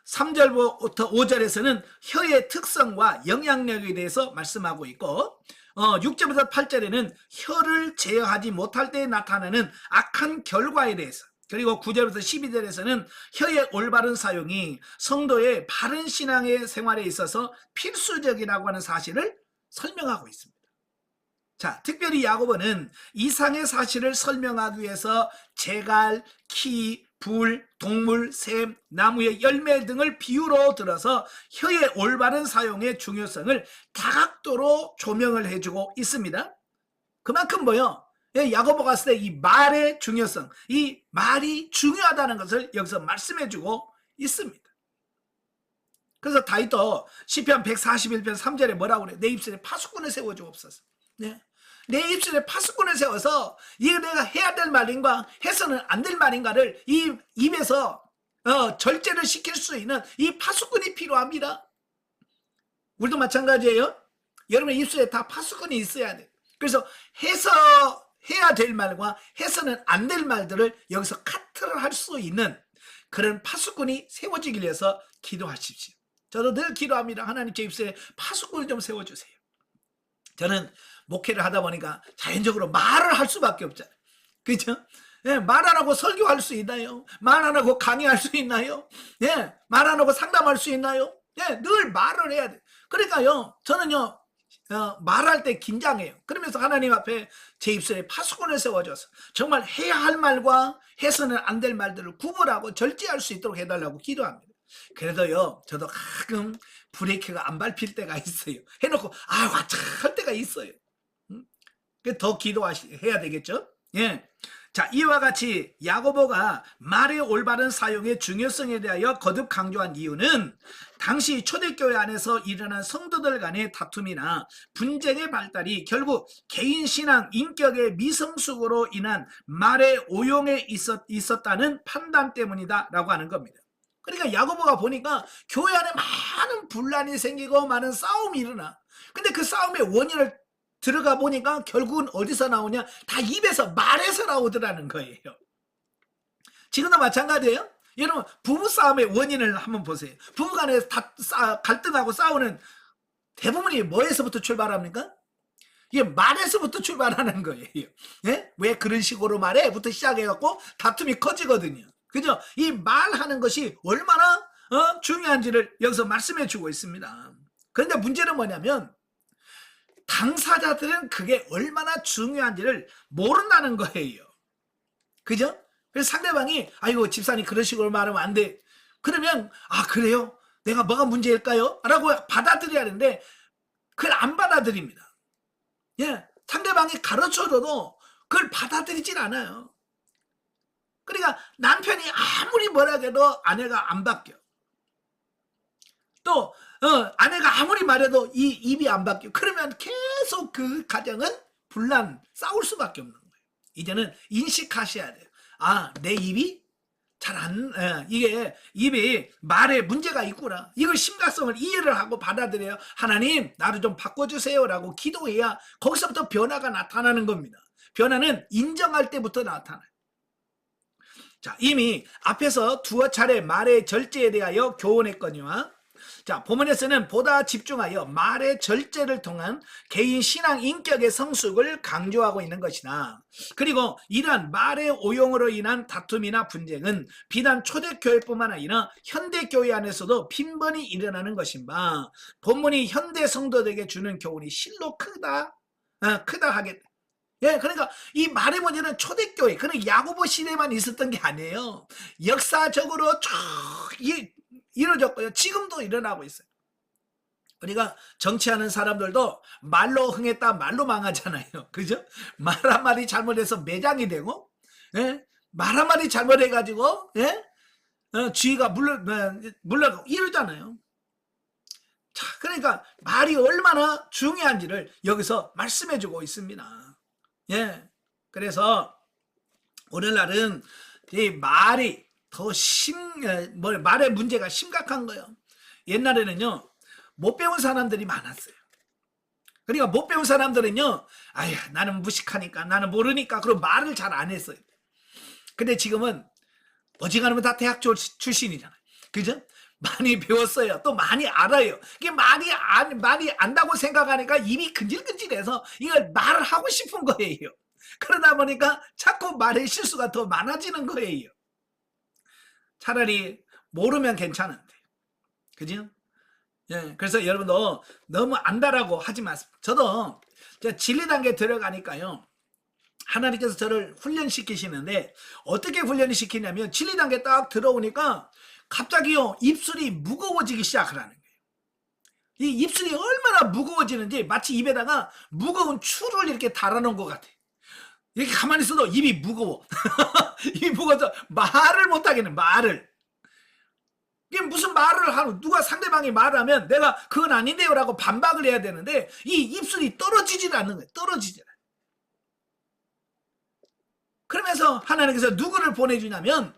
3절부터 5절에서는 혀의 특성과 영향력에 대해서 말씀하고 있고 6절부터 8절에는 혀를 제어하지 못할 때 나타나는 악한 결과에 대해서, 그리고 9절부터 12절에서는 혀의 올바른 사용이 성도의 바른 신앙의 생활에 있어서 필수적이라고 하는 사실을 설명하고 있습니다. 자, 특별히 야고보는 이상의 사실을 설명하기 위해서 제갈, 키, 불, 동물, 샘, 나무의 열매 등을 비유로 들어서 혀의 올바른 사용의 중요성을 다각도로 조명을 해주고 있습니다. 그만큼 뭐요? 야고보가 봤을 때 이 말의 중요성, 이 말이 중요하다는 것을 여기서 말씀해주고 있습니다. 그래서 다윗도 시편 141편 3절에 뭐라고 그래요? 내 입술에 파수꾼을 세워주옵소서. 네. 내 입술에 파수꾼을 세워서 이게 내가 해야 될 말인가 해서는 안 될 말인가를 이 입에서 절제를 시킬 수 있는 이 파수꾼이 필요합니다. 우리도 마찬가지예요. 여러분의 입술에 다 파수꾼이 있어야 돼. 그래서 해서 해야 될 말과 해서는 안 될 말들을 여기서 카트를 할 수 있는 그런 파수꾼이 세워지기 위해서 기도하십시오. 저도 늘 기도합니다. 하나님, 제 입술에 파수꾼을 좀 세워주세요. 저는 목회를 하다 보니까 자연적으로 말을 할 수밖에 없잖아요. 그죠? 예, 말 안 하고 설교할 수 있나요? 말 안 하고 강의할 수 있나요? 예, 말 안 하고 상담할 수 있나요? 예, 늘 말을 해야 돼. 그러니까요, 저는요, 말할 때 긴장해요. 그러면서 하나님 앞에 제 입술에 파수꾼을 세워줘서 정말 해야 할 말과 해서는 안 될 말들을 구분하고 절제할 수 있도록 해달라고 기도합니다. 그래도요, 저도 가끔 브레이크가 안 밟힐 때가 있어요. 해놓고 와차 할 때가 있어요. 더 기도해야 되겠죠? 예. 자, 이와 같이 야고보가 말의 올바른 사용의 중요성에 대하여 거듭 강조한 이유는 당시 초대교회 안에서 일어난 성도들 간의 다툼이나 분쟁의 발달이 결국 개인 신앙 인격의 미성숙으로 인한 말의 오용에 있었다는 판단 때문이다 라고 하는 겁니다. 그러니까 야고보가 보니까 교회 안에 많은 분란이 생기고 많은 싸움이 일어나. 근데 그 싸움의 원인을 들어가 보니까 결국은 어디서 나오냐? 다 입에서 말에서 나오더라는 거예요. 지금도 마찬가지예요. 여러분, 부부싸움의 원인을 한번 보세요. 부부간에 갈등하고 싸우는 대부분이 뭐에서부터 출발합니까? 이게 말에서부터 출발하는 거예요. 예? 왜 그런 식으로 말해?부터 시작해갖고 다툼이 커지거든요. 그죠? 이 말하는 것이 얼마나 중요한지를 여기서 말씀해 주고 있습니다. 그런데 문제는 뭐냐면 당사자들은 그게 얼마나 중요한지를 모른다는 거예요. 그죠? 그래서 상대방이 아이고 집사님 그런 식으로 말하면 안 돼. 그러면 그래요? 내가 뭐가 문제일까요? 라고 받아들여야 하는데 그걸 안 받아들입니다. 예, 상대방이 가르쳐줘도 그걸 받아들이질 않아요. 그러니까 남편이 아무리 뭐라 해도 아내가 안 바뀌어. 또 아내가 아무리 말해도 이 입이 안 바뀌어. 그러면 계속 그 가정은 분란, 싸울 수밖에 없는 거예요. 이제는 인식하셔야 돼요. 내 입이 이게 입이 말에 문제가 있구나. 이걸 심각성을 이해를 하고 받아들여요. 하나님, 나를 좀 바꿔주세요 라고 기도해야 거기서부터 변화가 나타나는 겁니다. 변화는 인정할 때부터 나타나요. 자, 이미 앞에서 두어 차례 말의 절제에 대하여 교훈했거니와, 자, 본문에서는 보다 집중하여 말의 절제를 통한 개인 신앙 인격의 성숙을 강조하고 있는 것이다. 그리고 이러한 말의 오용으로 인한 다툼이나 분쟁은 비단 초대교회뿐만 아니라 현대교회 안에서도 빈번히 일어나는 것인 바, 본문이 현대 성도들에게 주는 교훈이 실로 크다 하겠다. 예, 그러니까 이 말의 문제는 초대교회, 그런 야고보 시대만 있었던 게 아니에요. 역사적으로 쭉 이루어졌고요. 지금도 일어나고 있어요. 그러니까 정치하는 사람들도 말로 흥했다 말로 망하잖아요. 그죠? 말 한마디 잘못해서 매장이 되고, 예? 말 한마디 잘못해가지고, 예? 쥐가 물러가고 이러잖아요. 자, 그러니까 말이 얼마나 중요한지를 여기서 말씀해주고 있습니다. 예. 그래서 오늘날은 이 말이 더 말의 문제가 심각한 거예요. 옛날에는요, 못 배운 사람들이 많았어요. 그러니까 못 배운 사람들은요, 아휴, 나는 무식하니까, 나는 모르니까, 그런 말을 잘 안 했어요. 근데 지금은 어지간하면 다 대학 출신이잖아요. 그죠? 많이 배웠어요. 또 많이 알아요. 이게 많이 안다고 생각하니까 입이 근질근질해서 이걸 말을 하고 싶은 거예요. 그러다 보니까 자꾸 말의 실수가 더 많아지는 거예요. 차라리 모르면 괜찮은데. 그죠? 예, 그래서 여러분도 너무 안다라고 하지 마세요. 저도 진리 단계 들어가니까요, 하나님께서 저를 훈련시키시는데, 어떻게 훈련을 시키냐면, 진리 단계 딱 들어오니까 갑자기요, 입술이 무거워지기 시작하라는 거예요. 이 입술이 얼마나 무거워지는지 마치 입에다가 무거운 추를 이렇게 달아놓은 것 같아요. 이렇게 가만히 있어도 입이 무거워. 입이 무거워서 말을 못하겠네, 말을. 이게 무슨 말을 하고, 누가 상대방이 말하면 내가 그건 아닌데요 라고 반박을 해야 되는데, 이 입술이 떨어지질 않는 거예요. 떨어지질 않아요. 그러면서 하나님께서 누구를 보내주냐면,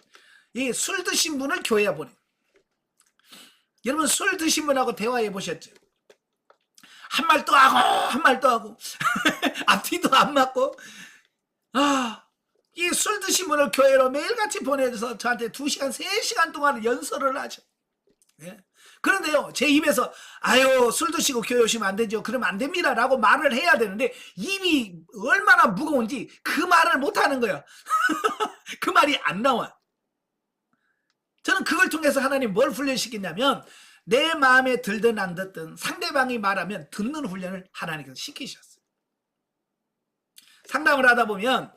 이 술 드신 분을 교회에 보내요. 여러분, 술 드신 분하고 대화해 보셨죠? 한 말 또 하고 한 말 또 하고 앞뒤도 안 맞고, 이 술 드신 분을 교회로 매일같이 보내줘서 저한테 2시간 3시간 동안 연설을 하죠. 예? 그런데요, 제 입에서 아유, 술 드시고 교회 오시면 안 되죠, 그러면 안 됩니다 라고 말을 해야 되는데, 입이 얼마나 무거운지 그 말을 못하는 거예요. 그 말이 안 나와요. 저는 그걸 통해서 하나님 뭘 훈련시키냐면, 내 마음에 들든 안 듣든 상대방이 말하면 듣는 훈련을 하나님께서 시키셨어요. 상담을 하다 보면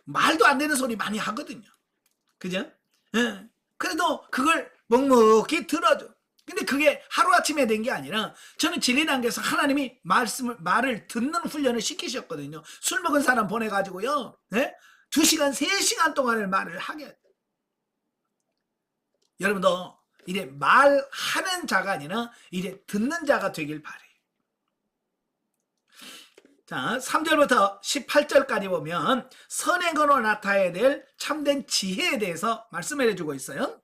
말도 안 되는 소리 많이 하거든요. 그죠? 예. 그래도 그걸 묵묵히 들어줘. 근데 그게 하루아침에 된 게 아니라, 저는 진리 단계에서 하나님이 말을 듣는 훈련을 시키셨거든요. 술 먹은 사람 보내가지고요, 예? 2시간 3시간 동안을 말을 하게 해요. 여러분도 이제 말하는 자가 아니라 이제 듣는 자가 되길 바래요. 자, 3절부터 18절까지 보면 선행으로 나타나야 될 참된 지혜에 대해서 말씀을 해주고 있어요.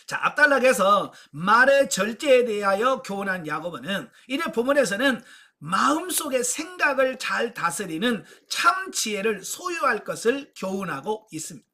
자, 앞단락에서 말의 절제에 대하여 교훈한 야고보는 이래 본문에서는 마음속의 생각을 잘 다스리는 참 지혜를 소유할 것을 교훈하고 있습니다.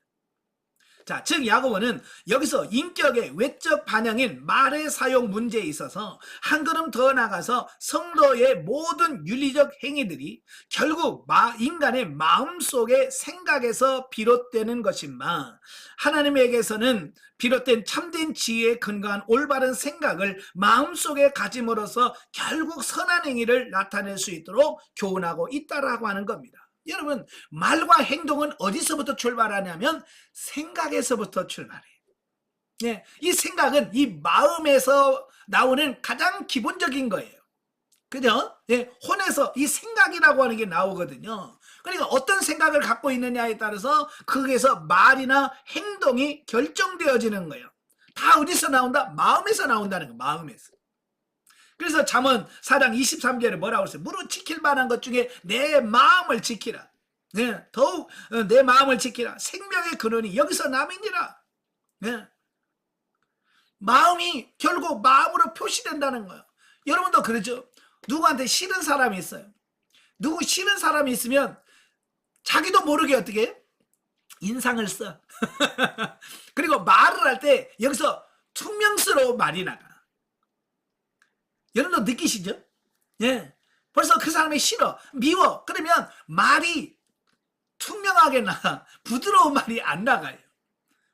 자, 즉 야고보는 여기서 인격의 외적 반영인 말의 사용 문제에 있어서 한 걸음 더 나가서 성도의 모든 윤리적 행위들이 결국 인간의 마음속의 생각에서 비롯되는 것이마, 하나님에게서는 비롯된 참된 지혜에 근거한 올바른 생각을 마음속에 가짐으로써 결국 선한 행위를 나타낼 수 있도록 교훈하고 있다라고 하는 겁니다. 여러분, 말과 행동은 어디서부터 출발하냐면 생각에서부터 출발해요. 예, 이 생각은 이 마음에서 나오는 가장 기본적인 거예요. 그죠? 예, 혼에서 이 생각이라고 하는 게 나오거든요. 그러니까 어떤 생각을 갖고 있느냐에 따라서 거기에서 말이나 행동이 결정되어지는 거예요. 다 어디서 나온다? 마음에서 나온다는 거예요. 마음에서. 그래서 잠언 4장 23절에 뭐라고 했어요? 무릇 지킬 만한 것 중에 내 마음을 지키라. 네, 더욱 내 마음을 지키라. 생명의 근원이 여기서 남이니라. 네. 마음이 결국 마음으로 표시된다는 거예요. 여러분도 그러죠? 누구한테 싫은 사람이 있어요. 누구 싫은 사람이 있으면 자기도 모르게 어떻게 해요? 인상을 써. 그리고 말을 할 때 여기서 투명스러운 말이 나가. 여러분도 느끼시죠? 예. 벌써 그 사람이 싫어, 미워. 그러면 말이 투명하게 나가. 부드러운 말이 안 나가요.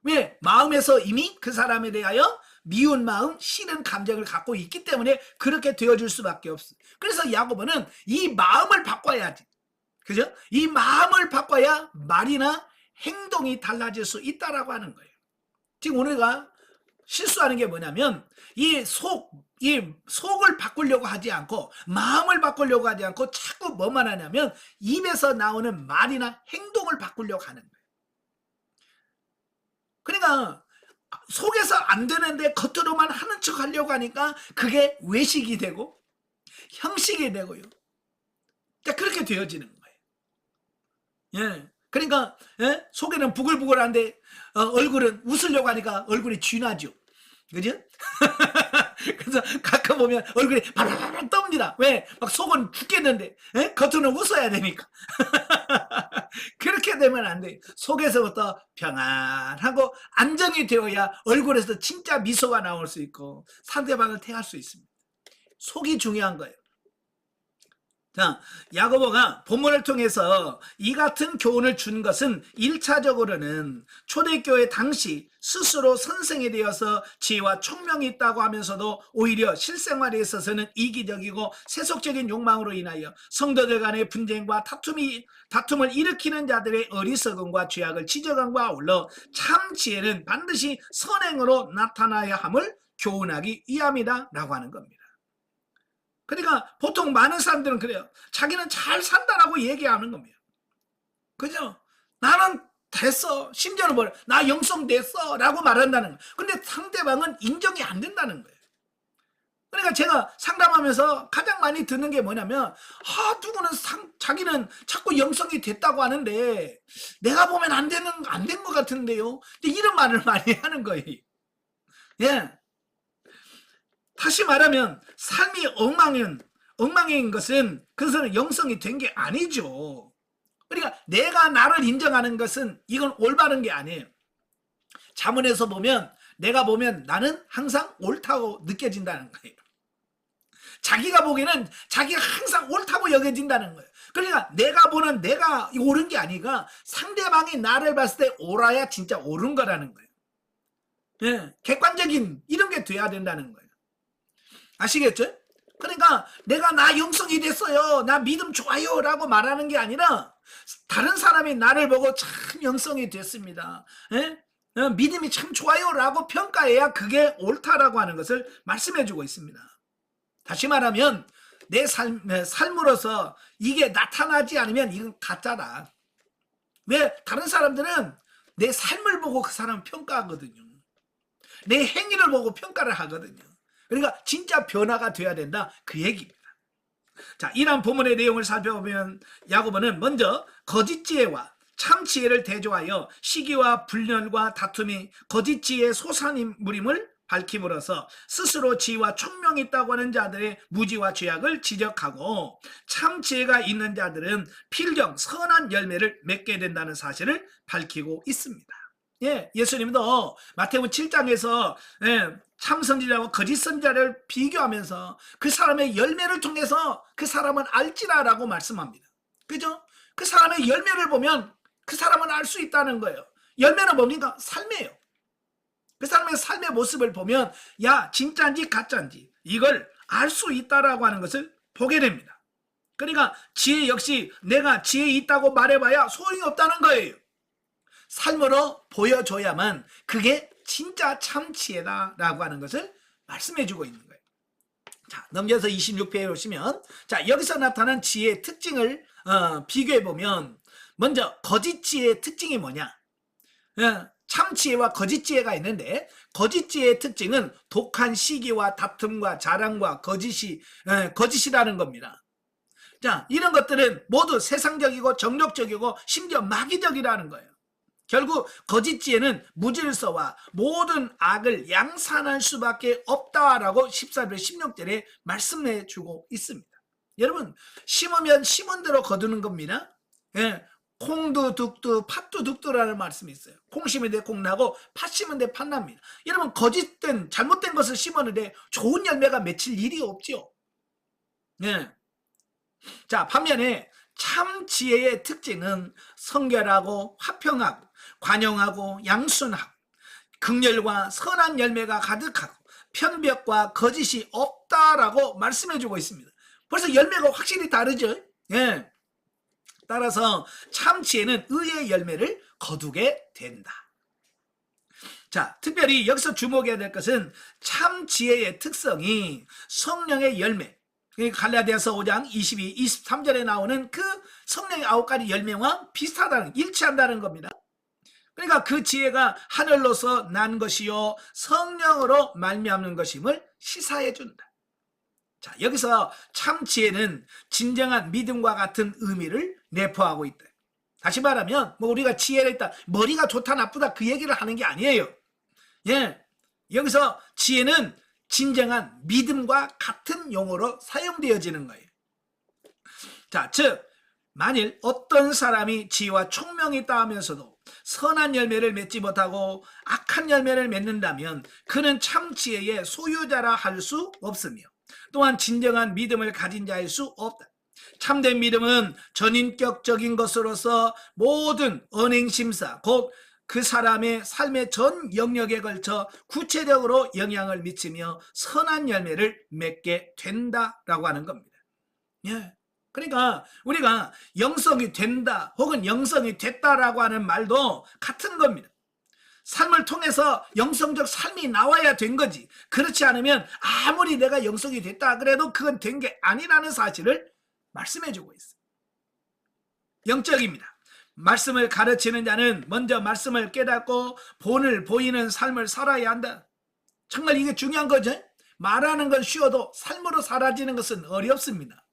왜? 마음에서 이미 그 사람에 대하여 미운 마음, 싫은 감정을 갖고 있기 때문에 그렇게 되어줄 수밖에 없어요. 그래서 야고보는 이 마음을 바꿔야지. 그죠? 이 마음을 바꿔야 말이나 행동이 달라질 수 있다라고 하는 거예요. 지금 우리가 실수하는 게 뭐냐면 이 속을 바꾸려고 하지 않고 마음을 바꾸려고 하지 않고 자꾸 뭐만 하냐면 입에서 나오는 말이나 행동을 바꾸려고 하는 거예요. 그러니까 속에서 안 되는데 겉으로만 하는 척 하려고 하니까 그게 외식이 되고 형식이 되고요. 그렇게 되어지는 거예요. 예. 그러니까 예? 속에는 부글부글한데 얼굴은 웃으려고 하니까 얼굴이 쥐나죠. 그죠? 그래서 가끔 보면 얼굴이 바라바라 떱니다. 왜? 막 속은 죽겠는데, 에? 겉으로는 웃어야 되니까. 그렇게 되면 안 돼. 속에서부터 평안하고 안정이 되어야 얼굴에서 진짜 미소가 나올 수 있고 상대방을 택할 수 있습니다. 속이 중요한 거예요. 자, 야고보가 본문을 통해서 이 같은 교훈을 준 것은 1차적으로는 초대교회 당시 스스로 선생이 되어서 지혜와 총명이 있다고 하면서도 오히려 실생활에 있어서는 이기적이고 세속적인 욕망으로 인하여 성도들 간의 분쟁과 다툼을 일으키는 자들의 어리석음과 죄악을 지적함과 아울러 참 지혜는 반드시 선행으로 나타나야 함을 교훈하기 위함이다 라고 하는 겁니다. 그러니까 보통 많은 사람들은 그래요. 자기는 잘 산다라고 얘기하는 겁니다. 그죠? 나는 됐어. 심지어는 뭘, 나 영성 됐어 라고 말한다는 거예요. 근데 상대방은 인정이 안 된다는 거예요. 그러니까 제가 상담하면서 가장 많이 듣는 게 뭐냐면, 누구는 자기는 자꾸 영성이 됐다고 하는데 내가 보면 안 된 것 같은데요. 이런 말을 많이 하는 거예요. 예. 다시 말하면 삶이 엉망인 것은 그것은 영성이 된 게 아니죠. 그러니까 내가 나를 인정하는 것은 이건 올바른 게 아니에요. 잠언에서 보면 내가 보면 나는 항상 옳다고 느껴진다는 거예요. 자기가 보기에는 자기가 항상 옳다고 여겨진다는 거예요. 그러니까 내가 보는 내가 옳은 게 아니라 상대방이 나를 봤을 때 옳아야 진짜 옳은 거라는 거예요. 예, 객관적인 이런 게 돼야 된다는 거예요. 아시겠죠? 그러니까 내가 나 영성이 됐어요, 나 믿음 좋아요 라고 말하는 게 아니라 다른 사람이 나를 보고 참 영성이 됐습니다, 믿음이 참 좋아요 라고 평가해야 그게 옳다라고 하는 것을 말씀해 주고 있습니다. 다시 말하면 내 삶으로서 이게 나타나지 않으면 이건 가짜다. 왜? 다른 사람들은 내 삶을 보고 그 사람을 평가하거든요. 내 행위를 보고 평가를 하거든요. 그러니까 진짜 변화가 돼야 된다, 그 얘기입니다. 자, 이러한 본문의 내용을 살펴보면 야고보는 먼저 거짓 지혜와 참 지혜를 대조하여 시기와 분열과 다툼이 거짓 지혜의 소산물임을 밝힘으로써 스스로 지혜와 총명이 있다고 하는 자들의 무지와 죄악을 지적하고 참 지혜가 있는 자들은 필경 선한 열매를 맺게 된다는 사실을 밝히고 있습니다. 예수님도 마태복음 7장에서 참 선지자와 거짓 선지자를 비교하면서 그 사람의 열매를 통해서 그 사람은 알지라라고 말씀합니다. 그죠? 그 사람의 열매를 보면 그 사람은 알 수 있다는 거예요. 열매는 뭡니까? 삶이에요. 그 사람의 삶의 모습을 보면 야, 진짜인지 가짜인지 이걸 알 수 있다라고 하는 것을 보게 됩니다. 그러니까 지혜 역시 내가 지혜 있다고 말해봐야 소용이 없다는 거예요. 삶으로 보여줘야만 그게 진짜 참 지혜다라고 하는 것을 말씀해주고 있는 거예요. 자, 넘겨서 26페이지에 오시면, 자, 여기서 나타난 지혜의 특징을 비교해보면, 먼저 거짓 지혜의 특징이 뭐냐? 참 지혜와 거짓 지혜가 있는데, 거짓 지혜의 특징은 독한 시기와 다툼과 자랑과 거짓이라는 겁니다. 자, 이런 것들은 모두 세상적이고 정욕적이고 심지어 마귀적이라는 거예요. 결국 거짓 지혜는 무질서와 모든 악을 양산할 수밖에 없다라고 14절 16절에 말씀해 주고 있습니다. 여러분, 심으면 심은 대로 거두는 겁니다. 콩도 둑도 팥도 둑도라는 말씀이 있어요. 콩 심은 데 콩 나고 팥 심은 데 팥 납니다. 여러분, 거짓된 잘못된 것을 심었는데 좋은 열매가 맺힐 일이 없죠. 자, 반면에 참 지혜의 특징은 성결하고 화평하고 관용하고 양순하고 긍휼과 선한 열매가 가득하고 편벽과 거짓이 없다라고 말씀해주고 있습니다. 벌써 열매가 확실히 다르죠. 따라서 참 지혜는 의의 열매를 거두게 된다. 자, 특별히 여기서 주목해야 될 것은 참 지혜의 특성이 성령의 열매, 갈라디아서 5장 22, 23절에 나오는 그 성령의 9가지 열매와 일치한다는 겁니다. 그러니까 그 지혜가 하늘로서 난 것이요 성령으로 말미암는 것임을 시사해 준다. 자, 여기서 참 지혜는 진정한 믿음과 같은 의미를 내포하고 있다. 다시 말하면 우리가 지혜를 있다, 머리가 좋다 나쁘다 그 얘기를 하는 게 아니에요. 여기서 지혜는 진정한 믿음과 같은 용어로 사용되어지는 거예요. 자, 즉 만일 어떤 사람이 지혜와 총명이 있다 하면서도 선한 열매를 맺지 못하고 악한 열매를 맺는다면 그는 참 지혜의 소유자라 할 수 없으며 또한 진정한 믿음을 가진 자일 수 없다. 참된 믿음은 전인격적인 것으로서 모든 언행심사 곧 그 사람의 삶의 전 영역에 걸쳐 구체적으로 영향을 미치며 선한 열매를 맺게 된다라고 하는 겁니다. 예. 그러니까 우리가 영성이 된다 혹은 영성이 됐다라고 하는 말도 같은 겁니다. 삶을 통해서 영성적 삶이 나와야 된 거지. 그렇지 않으면 아무리 내가 영성이 됐다 그래도 그건 된 게 아니라는 사실을 말씀해 주고 있어요. 영적입니다. 말씀을 가르치는 자는 먼저 말씀을 깨닫고 본을 보이는 삶을 살아야 한다. 정말 이게 중요한 거죠. 말하는 건 쉬워도 삶으로 사라지는 것은 어렵습니다.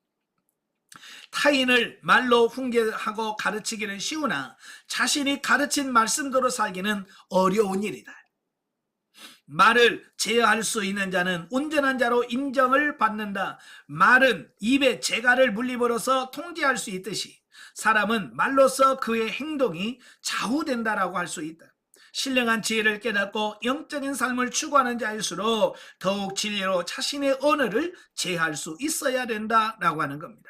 타인을 말로 훈계하고 가르치기는 쉬우나 자신이 가르친 말씀대로 살기는 어려운 일이다. 말을 제어할 수 있는 자는 온전한 자로 인정을 받는다. 말은 입에 재갈을 물림으로써 통제할 수 있듯이 사람은 말로써 그의 행동이 좌우된다라고 할 수 있다. 신령한 지혜를 깨닫고 영적인 삶을 추구하는 자일수록 더욱 진리로 자신의 언어를 제어할 수 있어야 된다라고 하는 겁니다.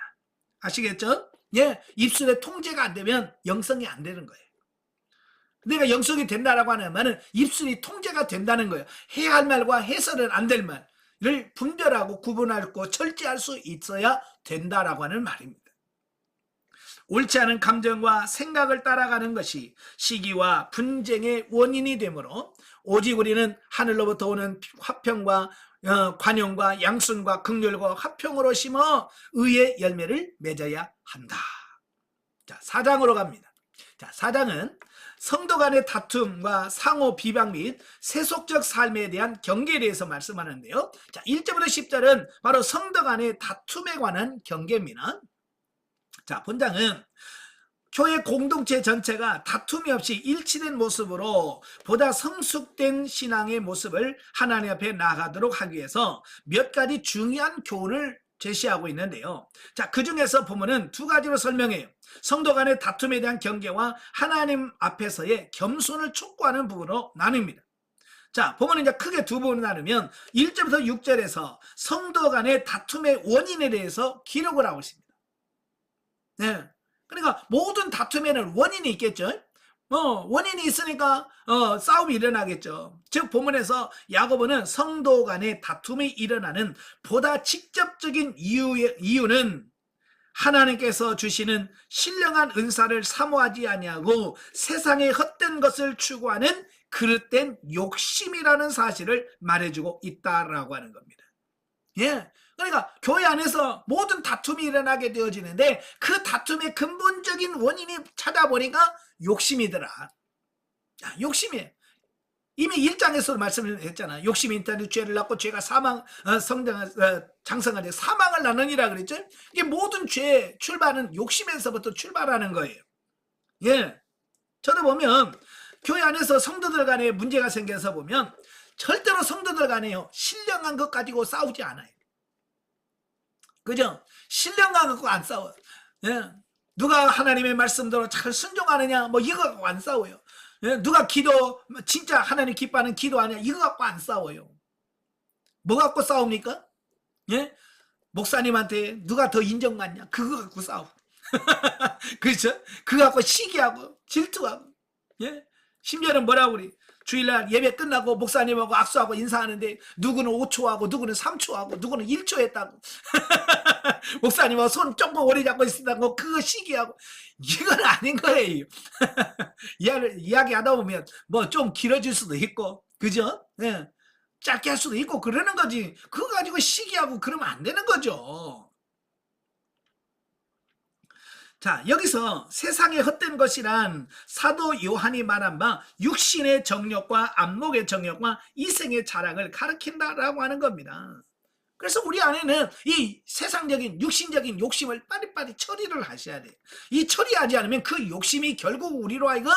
아시겠죠? 예, 입술에 통제가 안 되면 영성이 안 되는 거예요. 내가 영성이 된다라고 하는 말은 입술이 통제가 된다는 거예요. 해야 할 말과 해서는 안 될 말을 분별하고 구분하고 절제할 수 있어야 된다라고 하는 말입니다. 옳지 않은 감정과 생각을 따라가는 것이 시기와 분쟁의 원인이 되므로 오직 우리는 하늘로부터 오는 화평과 관용과 양순과 긍휼과 화평으로 심어 의의 열매를 맺어야 한다. 자, 4장으로 갑니다. 자, 4장은 성도 간의 다툼과 상호 비방 및 세속적 삶에 대한 경계에 대해서 말씀하는데요. 자, 1절부터 10절은 바로 성도 간의 다툼에 관한 경계입니다. 자, 본장은 교회 공동체 전체가 다툼이 없이 일치된 모습으로 보다 성숙된 신앙의 모습을 하나님 앞에 나아가도록 하기 위해서 몇 가지 중요한 교훈을 제시하고 있는데요. 자, 그 중에서 보면은 두 가지로 설명해요. 성도 간의 다툼에 대한 경계와 하나님 앞에서의 겸손을 촉구하는 부분으로 나뉩니다. 자, 보면은 이제 크게 두 부분을 나누면 1절부터 6절에서 성도 간의 다툼의 원인에 대해서 기록을 하고 있습니다. 네. 그러니까 모든 다툼에는 원인이 있겠죠. 원인이 있으니까 싸움이 일어나겠죠. 즉 본문에서 야고보는 성도 간의 다툼이 일어나는 보다 직접적인 이유는 하나님께서 주시는 신령한 은사를 사모하지 아니하고 세상의 헛된 것을 추구하는 그릇된 욕심이라는 사실을 말해주고 있다라고 하는 겁니다. 예. 그러니까 교회 안에서 모든 다툼이 일어나게 되어지는데 그 다툼의 근본적인 원인이 찾아보니까 욕심이더라. 욕심이에요. 이미 1장에서 말씀을 했잖아. 욕심이 있다는 죄를 낳고 죄가 장성하되 사망을 낳느니라 그랬죠. 이게 모든 죄의 출발은 욕심에서부터 출발하는 거예요. 예. 저도 보면 교회 안에서 성도들 간에 문제가 생겨서 보면 절대로 성도들 간에요 신령한 것 가지고 싸우지 않아요. 그죠? 신령한 거 갖고 안 싸워요. 예. 누가 하나님의 말씀대로 잘 순종하느냐 뭐 이거 갖고 안 싸워요. 예. 누가 기도 진짜 하나님 기뻐하는 기도하냐 이거 갖고 안 싸워요. 뭐 갖고 싸웁니까? 예? 목사님한테 누가 더 인정받냐 그거 갖고 싸워. 그렇죠? 그거 갖고 시기하고 질투하고. 예? 심지어는 뭐라고 그래? 주일날 예배 끝나고 목사님하고 악수하고 인사하는데 누구는 5초 하고 누구는 3초 하고 누구는 1초 했다고. 목사님하고 손 조금 오래 잡고 있었다고 그거 시기하고. 이건 아닌 거예요. 이야기하다 보면 뭐 좀 길어질 수도 있고 그죠? 네. 짧게 할 수도 있고 그러는 거지. 그거 가지고 시기하고 그러면 안 되는 거죠. 자, 여기서 세상의 헛된 것이란 사도 요한이 말한 바 육신의 정욕과 안목의 정욕과 이생의 자랑을 가리킨다라고 하는 겁니다. 그래서 우리 안에는 이 세상적인 육신적인 욕심을 빨리빨리 처리를 하셔야 돼요. 이 처리하지 않으면 그 욕심이 결국 우리로 하여금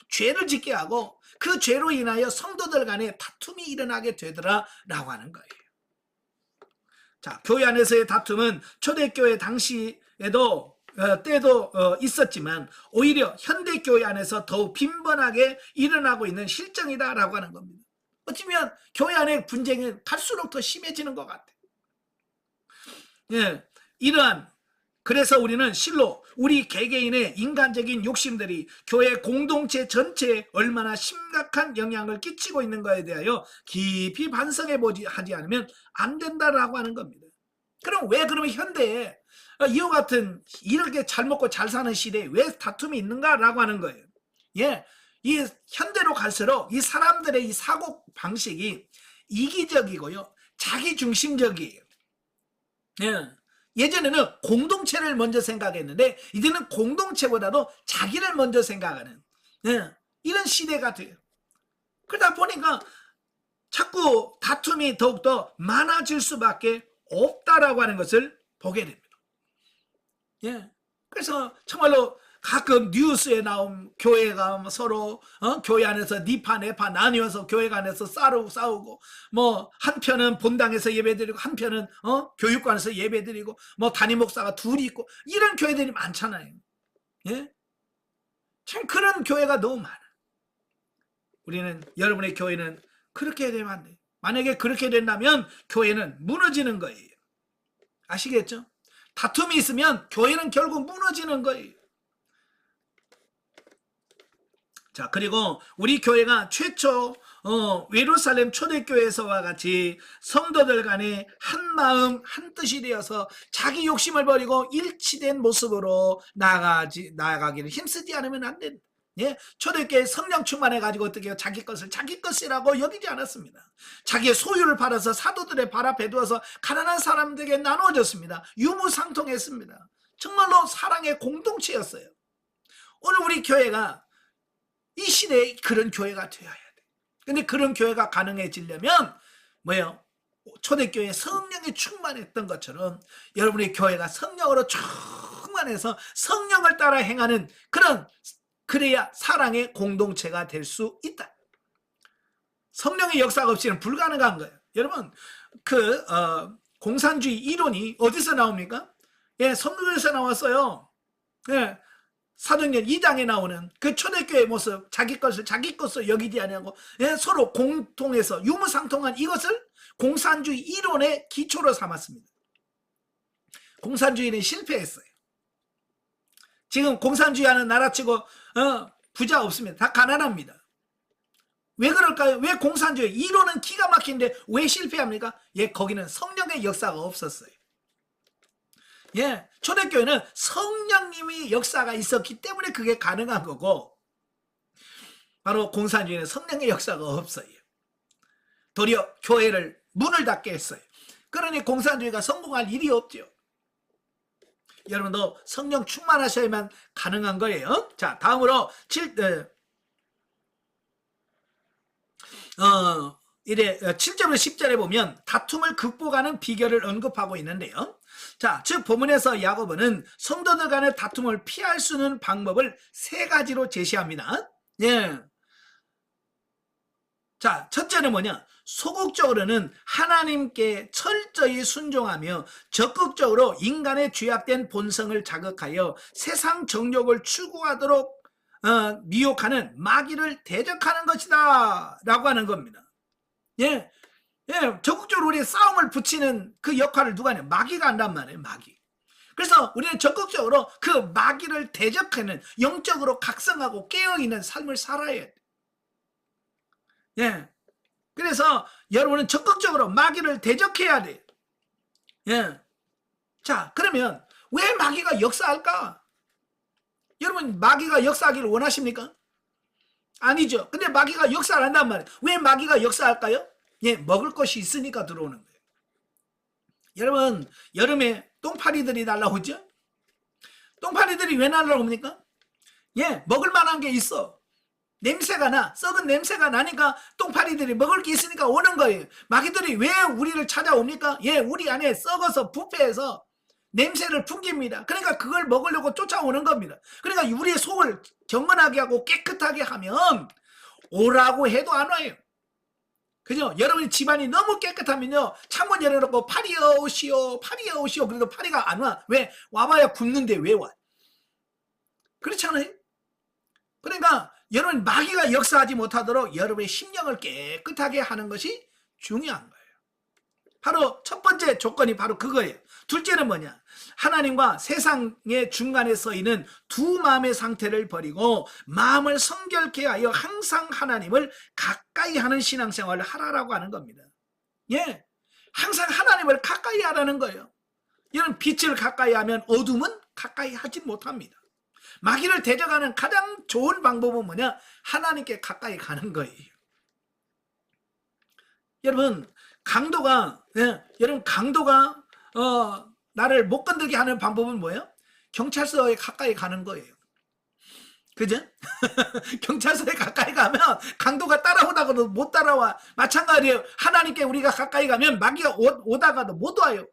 죄를 짓게 하고 그 죄로 인하여 성도들 간에 다툼이 일어나게 되더라라고 하는 거예요. 자, 교회 안에서의 다툼은 초대교회 당시에도 때도 있었지만 오히려 현대교회 안에서 더욱 빈번하게 일어나고 있는 실정이다라고 하는 겁니다. 어쩌면 교회 안의 분쟁이 갈수록 더 심해지는 것 같아요. 예, 그래서 우리는 실로 우리 개개인의 인간적인 욕심들이 교회 공동체 전체에 얼마나 심각한 영향을 끼치고 있는 것에 대하여 깊이 하지 않으면 안 된다라고 하는 겁니다. 그럼 왜 그러면 현대에 이와 같은 이렇게 잘 먹고 잘 사는 시대에 왜 다툼이 있는가라고 하는 거예요. 예, 이 현대로 갈수록 이 사람들의 이 사고 방식이 이기적이고요, 자기중심적이에요. 예. 예전에는 공동체를 먼저 생각했는데 이제는 공동체보다도 자기를 먼저 생각하는 이런 시대가 돼요. 그러다 보니까 자꾸 다툼이 더욱더 많아질 수밖에 없다라고 하는 것을 보게 됩니다. 예. 그래서 정말로 가끔 뉴스에 나온 교회가 서로 교회 안에서 니파 내파 나뉘어서 교회가 안에서 싸우고 뭐 한편은 본당에서 예배드리고 한편은 교육관에서 예배드리고 뭐 담임 목사가 둘이 있고 이런 교회들이 많잖아요. 예? 참 그런 교회가 너무 많아. 우리는 여러분의 교회는 그렇게 되면 안 돼요. 만약에 그렇게 된다면 교회는 무너지는 거예요. 아시겠죠? 다툼이 있으면 교회는 결국 무너지는 거예요. 자, 그리고 우리 교회가 최초 예루살렘 초대교회에서와 같이 성도들 간에 한 마음 한 뜻이 되어서 자기 욕심을 버리고 일치된 모습으로 나아가기를 힘쓰지 않으면 안 된다. 예? 초대교회 성령 충만해가지고 어떻게 해요? 자기 것을 자기 것이라고 여기지 않았습니다. 자기의 소유를 팔아서 사도들의 발 앞에 두어서 가난한 사람들에게 나누어졌습니다. 유무상통했습니다. 정말로 사랑의 공동체였어요. 오늘 우리 교회가 이 시대에 그런 교회가 되어야 돼. 근데 그런 교회가 가능해지려면 뭐예요? 초대교회 성령이 충만했던 것처럼 여러분의 교회가 성령으로 충만해서 성령을 따라 행하는 그래야 사랑의 공동체가 될 수 있다. 성령의 역사가 없이는 불가능한 거예요. 여러분 공산주의 이론이 어디서 나옵니까? 예, 성경에서 나왔어요. 예. 사도행전 2장에 나오는 그 초대교회의 모습, 자기 것을 자기 것으로 여기지 아니하고 서로 공통해서 유무상통한 이것을 공산주의 이론의 기초로 삼았습니다. 공산주의는 실패했어요. 지금 공산주의하는 나라치고 부자 없습니다. 다 가난합니다. 왜 그럴까요? 왜 공산주의 이론은 기가 막힌데 왜 실패합니까? 예, 거기는 성령의 역사가 없었어요. 예, 초대교회는 성령님의 역사가 있었기 때문에 그게 가능한 거고, 바로 공산주의는 성령의 역사가 없어요. 도리어 교회를 문을 닫게 했어요. 그러니 공산주의가 성공할 일이 없죠. 여러분도 성령 충만하셔야만 가능한 거예요. 자, 다음으로 7절부터 10절에 보면 다툼을 극복하는 비결을 언급하고 있는데요. 자, 즉 본문에서 야고보는 성도들 간의 다툼을 피할 수 있는 방법을 3가지로 제시합니다. 예. 자, 첫째는 뭐냐? 소극적으로는 하나님께 철저히 순종하며 적극적으로 인간의 죄악된 본성을 자극하여 세상 정욕을 추구하도록 미혹하는 마귀를 대적하는 것이다 라고 하는 겁니다. 예, 적극적으로 우리의 싸움을 붙이는 그 역할을 누가 하냐? 마귀가 한단 말이에요. 마귀. 그래서 우리는 적극적으로 그 마귀를 대적하는, 영적으로 각성하고 깨어있는 삶을 살아야 돼. 예. 그래서 여러분은 적극적으로 마귀를 대적해야 돼. 예. 자, 그러면 왜 마귀가 역사할까? 여러분, 마귀가 역사하기를 원하십니까? 아니죠. 근데 마귀가 역사를 한단 말이에요. 왜 마귀가 역사할까요? 예, 먹을 것이 있으니까 들어오는 거예요. 여러분, 여름에 똥파리들이 날라오죠? 똥파리들이 왜 날라옵니까? 예, 먹을 만한 게 있어. 냄새가 나. 썩은 냄새가 나니까 똥파리들이 먹을 게 있으니까 오는 거예요. 마귀들이 왜 우리를 찾아옵니까? 예, 우리 안에 썩어서 부패해서 냄새를 풍깁니다. 그러니까 그걸 먹으려고 쫓아오는 겁니다. 그러니까 우리의 속을 경건하게 하고 깨끗하게 하면 오라고 해도 안 와요. 그죠? 여러분이 집안이 너무 깨끗하면요, 창문 열어놓고 파리여 오시오, 파리여 오시오. 그래도 파리가 안 와. 왜? 와봐야 굶는데 왜 와? 그렇잖아요. 그러니까 여러분, 마귀가 역사하지 못하도록 여러분의 심령을 깨끗하게 하는 것이 중요한 거예요. 바로 첫 번째 조건이 바로 그거예요. 둘째는 뭐냐? 하나님과 세상의 중간에 서 있는 두 마음의 상태를 버리고 마음을 성결케 하여 항상 하나님을 가까이 하는 신앙생활을 하라라고 하는 겁니다. 예, 항상 하나님을 가까이 하라는 거예요. 이런 빛을 가까이 하면 어둠은 가까이 하지 못합니다. 마귀를 대적하는 가장 좋은 방법은 뭐냐? 하나님께 가까이 가는 거예요. 여러분, 여러분 강도가 나를 못 건들게 하는 방법은 뭐예요? 경찰서에 가까이 가는 거예요. 그죠? 경찰서에 가까이 가면 강도가 따라오다가도 못 따라와. 마찬가지예요. 하나님께 우리가 가까이 가면 마귀가 오다가도 못 와요.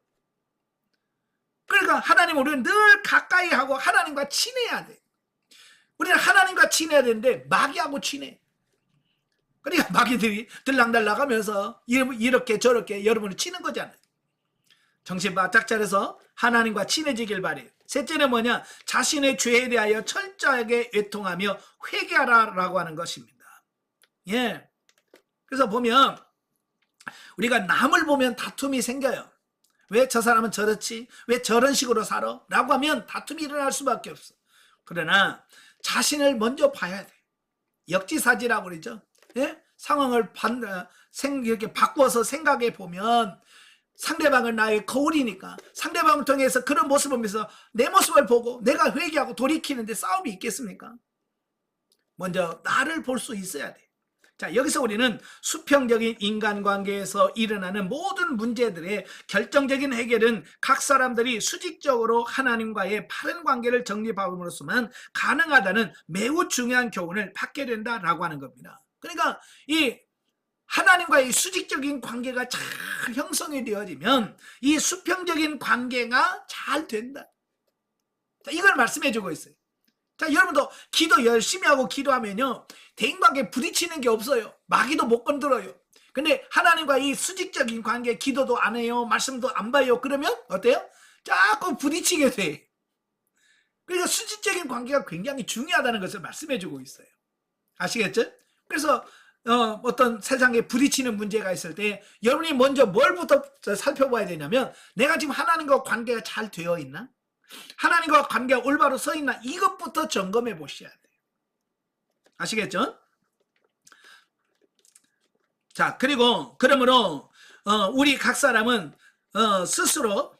그러니까 하나님, 우리는 늘 가까이 하고 하나님과 친해야 돼. 우리는 하나님과 친해야 되는데 마귀하고 친해. 그러니까 마귀들이 들락날락하면서 이렇게 저렇게 여러분을 치는 거잖아요. 정신 바짝 차려서 하나님과 친해지길 바래요. 셋째는 뭐냐? 자신의 죄에 대하여 철저하게 애통하며 회개하라라고 하는 것입니다. 예. 그래서 보면 우리가 남을 보면 다툼이 생겨요. 왜 저 사람은 저렇지? 왜 저런 식으로 살아? 라고 하면 다툼이 일어날 수밖에 없어. 그러나 자신을 먼저 봐야 돼. 역지사지라고 그러죠. 예? 상황을 이렇게 바꾸어서 생각해 보면 상대방은 나의 거울이니까 상대방을 통해서 그런 모습을 보면서 내 모습을 보고 내가 회개하고 돌이키는데 싸움이 있겠습니까? 먼저 나를 볼 수 있어야 돼. 자, 여기서 우리는 수평적인 인간관계에서 일어나는 모든 문제들의 결정적인 해결은 각 사람들이 수직적으로 하나님과의 바른 관계를 정립함으로써만 가능하다는 매우 중요한 교훈을 받게 된다라고 하는 겁니다. 그러니까 이 하나님과의 수직적인 관계가 잘 형성이 되어지면 이 수평적인 관계가 잘 된다. 자, 이걸 말씀해 주고 있어요. 자, 여러분도 기도 열심히 하고 기도하면요, 대인관계 부딪히는 게 없어요. 마귀도 못 건드려요. 근데 하나님과 이 수직적인 관계, 기도도 안 해요, 말씀도 안 봐요. 그러면 어때요? 자꾸 부딪히게 돼. 그러니까 수직적인 관계가 굉장히 중요하다는 것을 말씀해 주고 있어요. 아시겠죠? 그래서 어떤 세상에 부딪히는 문제가 있을 때 여러분이 먼저 뭘부터 살펴봐야 되냐면, 내가 지금 하나님과 관계가 잘 되어 있나? 하나님과 관계가 올바로 서 있나? 이것부터 점검해 보셔야 돼요. 아시겠죠? 자, 그리고 그러므로 우리 각 사람은 스스로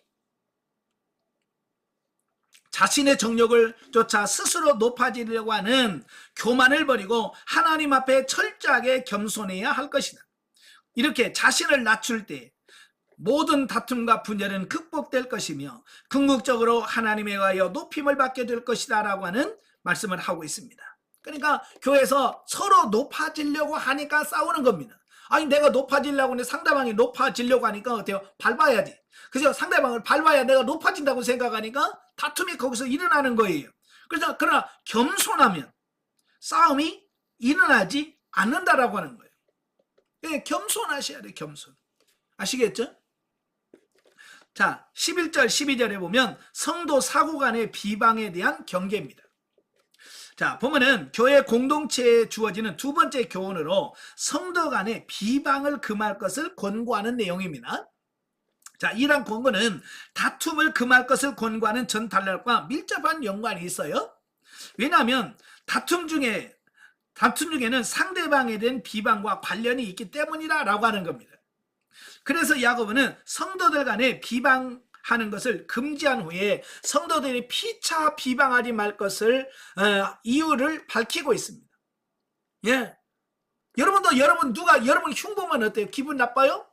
자신의 정욕을 쫓아 스스로 높아지려고 하는 교만을 버리고 하나님 앞에 철저하게 겸손해야 할 것이다. 이렇게 자신을 낮출 때 모든 다툼과 분열은 극복될 것이며 궁극적으로 하나님에 의하여 높임을 받게 될 것이다 라고 하는 말씀을 하고 있습니다. 그러니까 교회에서 서로 높아지려고 하니까 싸우는 겁니다. 아니, 내가 높아지려고 하는데 상대방이 높아지려고 하니까 어때요? 밟아야지. 그죠? 상대방을 밟아야 내가 높아진다고 생각하니까 다툼이 거기서 일어나는 거예요. 그래서 그러나 겸손하면 싸움이 일어나지 않는다라고 하는 거예요. 예, 겸손하셔야 돼요. 겸손. 아시겠죠? 자, 11절 12절에 보면 성도 사고 간의 비방에 대한 경계입니다. 자, 보면은 교회 공동체에 주어지는 두 번째 교훈으로 성도 간의 비방을 금할 것을 권고하는 내용입니다. 자, 이러한 권고는 다툼을 금할 것을 권고하는 전 단락과 밀접한 연관이 있어요. 왜냐하면 다툼 중에는 상대방에 대한 비방과 관련이 있기 때문이라고 하는 겁니다. 그래서 야고보는 성도들 간에 비방하는 것을 금지한 후에 성도들이 피차 비방하지 말 것을 이유를 밝히고 있습니다. 예, 여러분 누가 여러분 흉보면 어때요? 기분 나빠요?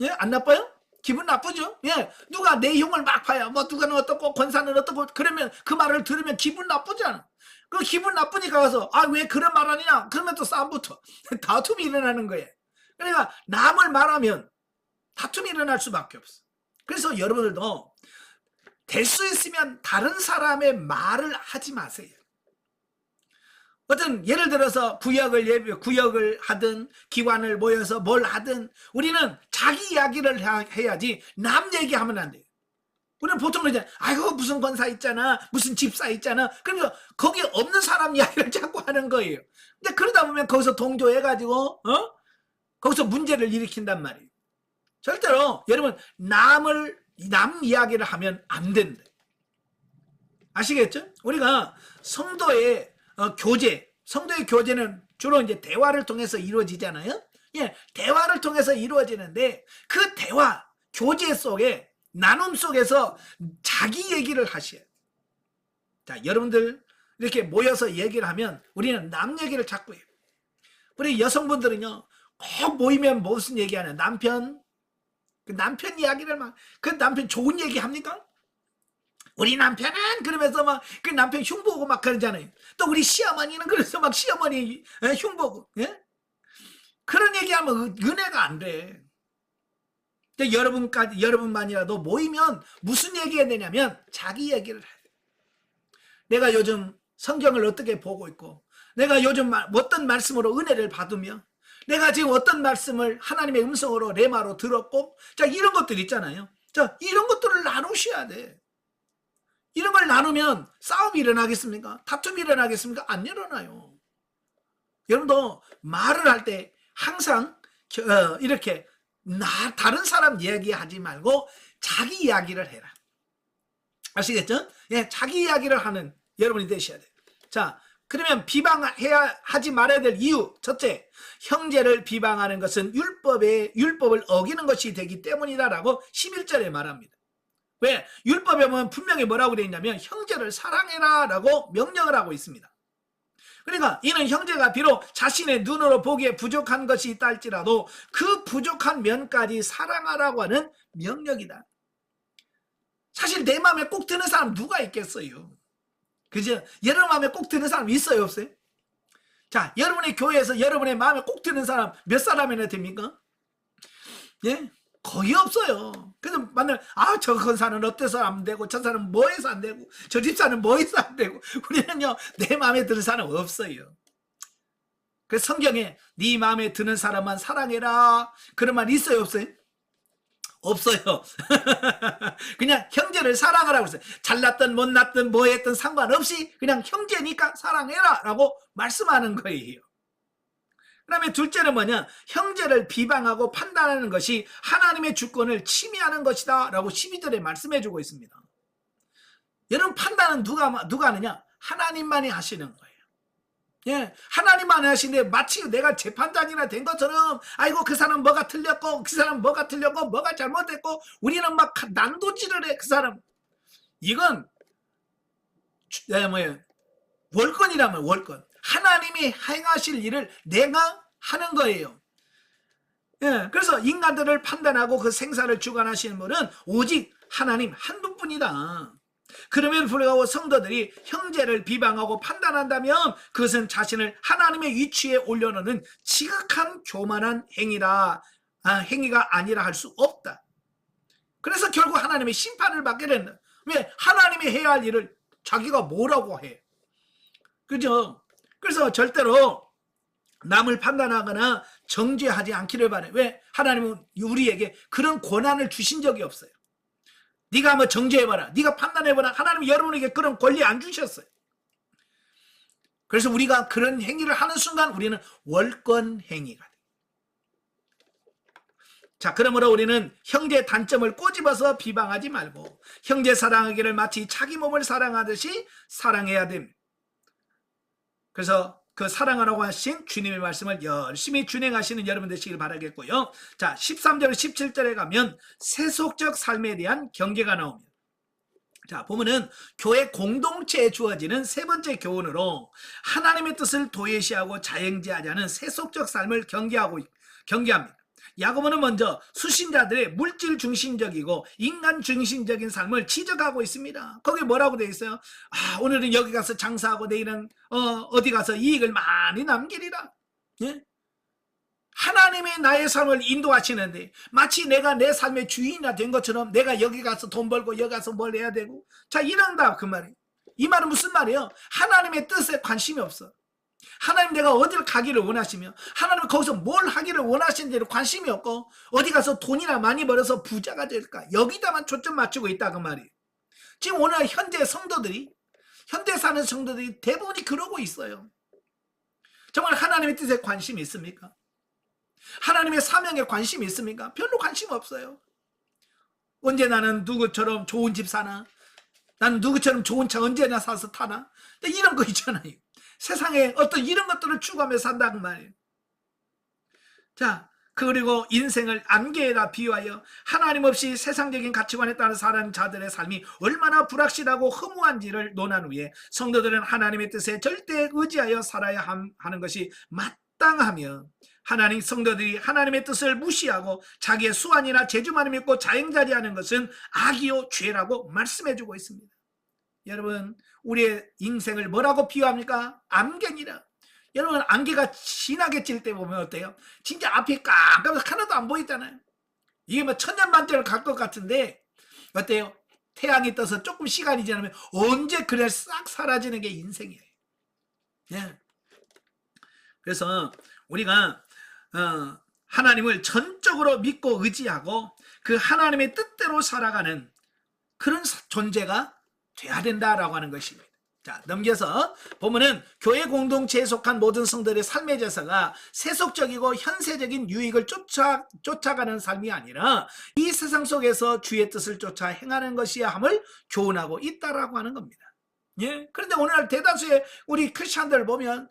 예, 안 나빠요? 기분 나쁘죠? 예, 누가 내 흉을 막 봐요. 뭐 누가는 어떻고 권사는 어떻고 그러면 그 말을 들으면 기분 나쁘잖아. 그 기분 나쁘니까 가서 왜 그런 말 하느냐? 그러면 또 싸움부터 다툼이 일어나는 거예요. 그러니까 남을 말하면 다툼이 일어날 수밖에 없어. 그래서 여러분들도 될 수 있으면 다른 사람의 말을 하지 마세요. 어떤 예를 들어서 구역을 하든 기관을 모여서 뭘 하든 우리는 자기 이야기를 해야지 남 얘기하면 안 돼요. 우리는 보통 그러잖아요. 아이고 무슨 권사 있잖아, 무슨 집사 있잖아. 그러면서 거기 없는 사람 이야기를 자꾸 하는 거예요. 근데 그러다 보면 거기서 동조해가지고 거기서 문제를 일으킨단 말이에요. 절대로 여러분 남 이야기를 하면 안 된다. 아시겠죠? 우리가 성도의 성도의 교제는 주로 이제 대화를 통해서 이루어지잖아요. 예, 대화를 통해서 이루어지는데 그 대화, 교제 속에 나눔 속에서 자기 얘기를 하셔요. 자, 여러분들 이렇게 모여서 얘기를 하면 우리는 남 얘기를 자꾸 해요. 우리 여성분들은요, 꼭 모이면 무슨 얘기하냐? 남편 이야기를 그 남편 좋은 얘기 합니까? 우리 남편은 그러면서 막 그 남편 흉보고 막 그러잖아요. 또 우리 시어머니는 그래서 막 시어머니 흉보고, 예? 그런 얘기하면 은혜가 안 돼. 여러분만이라도 모이면 무슨 얘기해야 되냐면 자기 얘기를 해야 돼. 내가 요즘 성경을 어떻게 보고 있고, 내가 요즘 어떤 말씀으로 은혜를 받으며, 내가 지금 어떤 말씀을 하나님의 음성으로 레마로 들었고, 자, 이런 것들 있잖아요. 자, 이런 것들을 나누셔야 돼. 이런 걸 나누면 싸움이 일어나겠습니까? 다툼이 일어나겠습니까? 안 일어나요. 여러분도 말을 할 때 항상 이렇게 다른 사람 얘기하지 말고 자기 이야기를 해라. 아시겠죠? 예, 자기 이야기를 하는 여러분이 되셔야 돼요. 자, 그러면 하지 말아야 될 이유. 첫째, 형제를 비방하는 것은 율법을 어기는 것이 되기 때문이다라고 11절에 말합니다. 왜? 율법에 보면 분명히 뭐라고 되어 있냐면 형제를 사랑해라 라고 명령을 하고 있습니다. 그러니까 이는 형제가 비록 자신의 눈으로 보기에 부족한 것이 있다 할지라도 그 부족한 면까지 사랑하라고 하는 명령이다. 사실 내 마음에 꼭 드는 사람 누가 있겠어요? 그죠? 여러분 마음에 꼭 드는 사람 있어요, 없어요? 자, 여러분의 교회에서 여러분의 마음에 꼭 드는 사람 몇 사람이나 됩니까? 예? 거의 없어요. 그래서 만날 저 권사는 어때서 안 되고 저 사람은 뭐해서 안 되고 저 집사는 뭐해서 안 되고 우리는요 내 마음에 드는 사람 없어요. 그래서 성경에 네 마음에 드는 사람만 사랑해라 그런 말 있어요, 없어요? 없어요. 그냥 형제를 사랑하라고 했어요. 잘났든 못났든 뭐했든 상관없이 그냥 형제니까 사랑해라 라고 말씀하는 거예요. 그 다음에 둘째는 뭐냐? 형제를 비방하고 판단하는 것이 하나님의 주권을 침해하는 것이다 라고 12절에 말씀해 주고 있습니다. 여러분, 판단은 누가 하느냐? 하나님만이 하시는 거예요. 예, 하나님만이 하시는데 마치 내가 재판장이나 된 것처럼 아이고 그 사람 뭐가 틀렸고 그 사람 뭐가 틀렸고 뭐가 잘못됐고 우리는 막 난도질을 해. 그 사람 이건 월권이라면 월권. 하나님이 행하실 일을 내가 하는 거예요. 예, 그래서 인간들을 판단하고 그 생사를 주관하시는 분은 오직 하나님 한 분뿐이다. 그럼에도 불구하고 성도들이 형제를 비방하고 판단한다면 그것은 자신을 하나님의 위치에 올려놓는 지극한 교만한 행위가 아니라 할 수 없다. 그래서 결국 하나님의 심판을 받게 된다. 왜? 하나님이 해야 할 일을 자기가 뭐라고 해. 그죠? 그래서 절대로 남을 판단하거나 정죄하지 않기를 바래. 왜? 하나님은 우리에게 그런 권한을 주신 적이 없어요. 네가 한번 정죄해봐라, 네가 판단해봐라. 하나님은 여러분에게 그런 권리 안 주셨어요. 그래서 우리가 그런 행위를 하는 순간 우리는 월권 행위가 돼요. 자, 그러므로 우리는 형제의 단점을 꼬집어서 비방하지 말고 형제 사랑하기를 마치 자기 몸을 사랑하듯이 사랑해야 됩니다. 그래서 그 사랑하라고 하신 주님의 말씀을 열심히 준행하시는 여러분 되시길 바라겠고요. 자, 13절 17절에 가면 세속적 삶에 대한 경계가 나옵니다. 자, 보면은 교회 공동체에 주어지는 세 번째 교훈으로 하나님의 뜻을 도외시하고 자행지하자는 세속적 삶을 경계합니다. 야고보는 먼저 수신자들의 물질 중심적이고 인간 중심적인 삶을 지적하고 있습니다. 거기 뭐라고 되어 있어요? 오늘은 여기 가서 장사하고 내일은 어디 가서 이익을 많이 남기리라. 예? 하나님이 나의 삶을 인도하시는데 마치 내가 내 삶의 주인이 된 것처럼 내가 여기 가서 돈 벌고 여기 가서 뭘 해야 되고, 자, 이런다 그 말이에요. 이 말은 무슨 말이에요? 하나님의 뜻에 관심이 없어. 하나님 내가 어디를 가기를 원하시며 하나님은 거기서 뭘 하기를 원하시는지를 관심이 없고 어디 가서 돈이나 많이 벌어서 부자가 될까 여기다만 초점 맞추고 있다 그 말이에요. 지금 오늘 현대 성도들이 현대 사는 성도들이 대부분이 그러고 있어요. 정말 하나님의 뜻에 관심이 있습니까? 하나님의 사명에 관심이 있습니까? 별로 관심 없어요. 언제 나는 누구처럼 좋은 집 사나? 나는 누구처럼 좋은 차 언제나 사서 타나? 이런 거 있잖아요. 세상에 어떤 이런 것들을 추구하며 산다는 말이에요. 자, 그리고 인생을 안개에다 비유하여 하나님 없이 세상적인 가치관에 따라 사는 자들의 삶이 얼마나 불확실하고 허무한지를 논한 후에 성도들은 하나님의 뜻에 절대 의지하여 살아야 하는 것이 마땅하며 하나님 성도들이 하나님의 뜻을 무시하고 자기의 수완이나 재주만을 믿고 자행자리하는 것은 악이요 죄라고 말씀해주고 있습니다. 여러분 우리의 인생을 뭐라고 비유합니까? 안개니라. 여러분 안개가 진하게 찔 때 보면 어때요? 진짜 앞이 깜깜해서 하나도 안 보이잖아요. 이게 뭐 천년만년을 갈 것 같은데 어때요? 태양이 떠서 조금 시간이 지나면 언제 그래 싹 사라지는 게 인생이에요. 예. 그래서 우리가 하나님을 전적으로 믿고 의지하고 그 하나님의 뜻대로 살아가는 그런 존재가 돼야 된다라고 하는 것입니다. 자, 넘겨서 보면은 교회 공동체에 속한 모든 성도들의 삶의 제사가 세속적이고 현세적인 유익을 쫓아가는 삶이 아니라 이 세상 속에서 주의 뜻을 쫓아 행하는 것이야 함을 교훈하고 있다라고 하는 겁니다. 예. 그런데 오늘날 대다수의 우리 크리스천들을 보면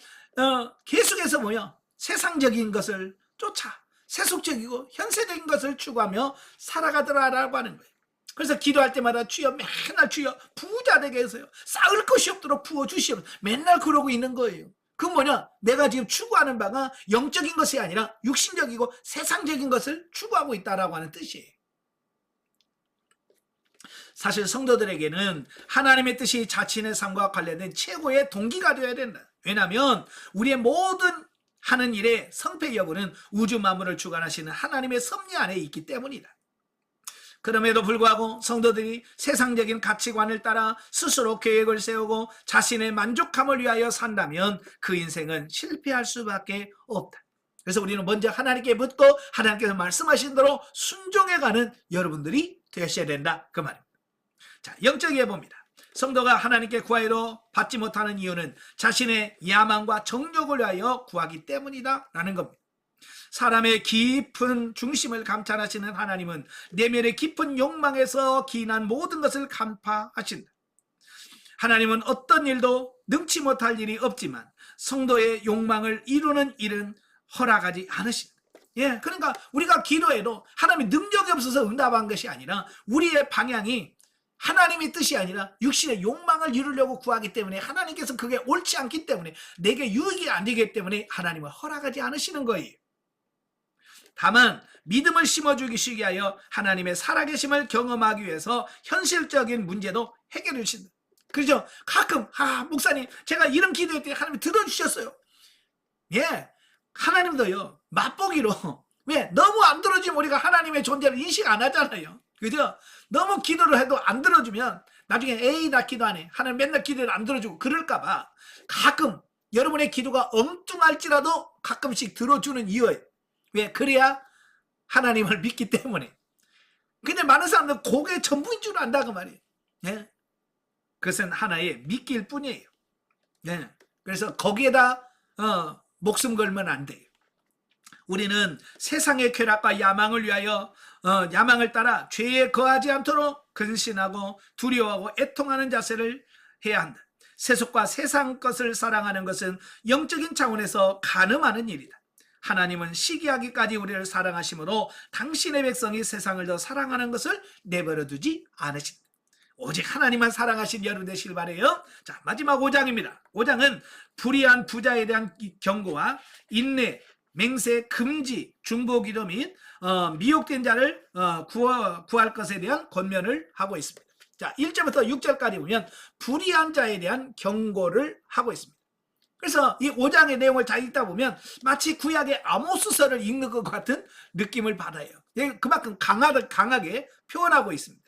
계속해서 뭐야? 세상적인 것을 쫓아 세속적이고 현세적인 것을 추구하며 살아가더라라고 하는 거예요. 그래서 기도할 때마다 주여 맨날 주여 부자 되게 해서요 쌓을 것이 없도록 부어주시옵소서 맨날 그러고 있는 거예요. 그건 뭐냐? 내가 지금 추구하는 바가 영적인 것이 아니라 육신적이고 세상적인 것을 추구하고 있다라고 하는 뜻이에요. 사실 성도들에게는 하나님의 뜻이 자신의 삶과 관련된 최고의 동기가 되어야 된다. 왜냐하면 우리의 모든 하는 일의 성패 여부는 우주 만물을 주관하시는 하나님의 섭리 안에 있기 때문이다. 그럼에도 불구하고 성도들이 세상적인 가치관을 따라 스스로 계획을 세우고 자신의 만족함을 위하여 산다면 그 인생은 실패할 수밖에 없다. 그래서 우리는 먼저 하나님께 묻고 하나님께서 말씀하신 대로 순종해가는 여러분들이 되셔야 된다 그 말입니다. 자, 영적이해 봅니다. 성도가 하나님께 구하여도 받지 못하는 이유는 자신의 야망과 정욕을 위하여 구하기 때문이다 라는 겁니다. 사람의 깊은 중심을 감찰하시는 하나님은 내면의 깊은 욕망에서 기인한 모든 것을 간파하신다. 하나님은 어떤 일도 능치 못할 일이 없지만 성도의 욕망을 이루는 일은 허락하지 않으신다. 예, 그러니까 우리가 기도해도 하나님이 능력이 없어서 응답한 것이 아니라 우리의 방향이 하나님의 뜻이 아니라 육신의 욕망을 이루려고 구하기 때문에 하나님께서 그게 옳지 않기 때문에 내게 유익이 안 되기 때문에 하나님은 허락하지 않으시는 거예요. 다만 믿음을 심어주기 위하여 하나님의 살아계심을 경험하기 위해서 현실적인 문제도 해결해 주신다. 그렇죠? 가끔 목사님 제가 이런 기도했더니 하나님이 들어주셨어요. 예, 하나님도요 맛보기로 왜 너무 안 들어주면 우리가 하나님의 존재를 인식 안 하잖아요. 그죠? 너무 기도를 해도 안 들어주면 나중에 에이 나 기도 안 해 하나님 맨날 기도를 안 들어주고 그럴까봐 가끔 여러분의 기도가 엉뚱할지라도 가끔씩 들어주는 이유예요. 왜? 그래야 하나님을 믿기 때문에. 근데 많은 사람들은 그게 전부인 줄 안다 그 말이에요. 예? 그것은 하나의 미끼일 뿐이에요. 예? 그래서 거기에다 목숨 걸면 안 돼요. 우리는 세상의 쾌락과 야망을 위하여 야망을 따라 죄에 거하지 않도록 근신하고 두려워하고 애통하는 자세를 해야 한다. 세속과 세상 것을 사랑하는 것은 영적인 차원에서 간음하는 일이다. 하나님은 시기하기까지 우리를 사랑하심으로 당신의 백성이 세상을 더 사랑하는 것을 내버려 두지 않으신다. 오직 하나님만 사랑하신 여러분 되시길 바라요. 자, 마지막 5장입니다. 5장은 불의한 부자에 대한 경고와 인내, 맹세, 금지, 중보기도 및 미혹된 자를 구할 것에 대한 권면을 하고 있습니다. 자, 1절부터 6절까지 보면 불의한 자에 대한 경고를 하고 있습니다. 그래서 이 5장의 내용을 잘 읽다 보면 마치 구약의 아모스서를 읽는 것 같은 느낌을 받아요. 그만큼 강하게 표현하고 있습니다.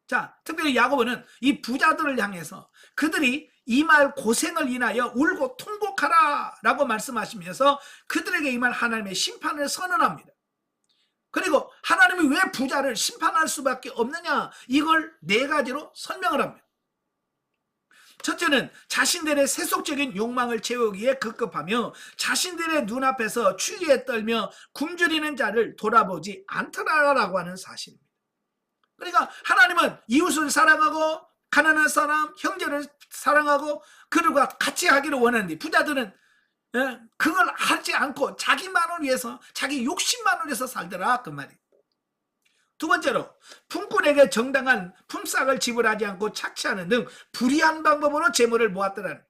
자, 특별히 야고보는 이 부자들을 향해서 그들이 이 말 고생을 인하여 울고 회복하라 라고 말씀하시면서 그들에게 임할 하나님의 심판을 선언합니다. 그리고 하나님이 왜 부자를 심판할 수밖에 없느냐, 이걸 네 가지로 설명을 합니다. 첫째는 자신들의 세속적인 욕망을 채우기에 급급하며 자신들의 눈앞에서 추위에 떨며 굶주리는 자를 돌아보지 않더라라고 하는 사실입니다. 그러니까 하나님은 이웃을 사랑하고 가난한 사람, 형제를 사랑하고 그들과 같이 하기를 원하는데, 부자들은 그걸 하지 않고 자기만을 위해서, 자기 욕심만을 위해서 살더라, 그 말이에요. 두 번째로 품꾼에게 정당한 품삯을 지불하지 않고 착취하는 등 불의한 방법으로 재물을 모았더라는.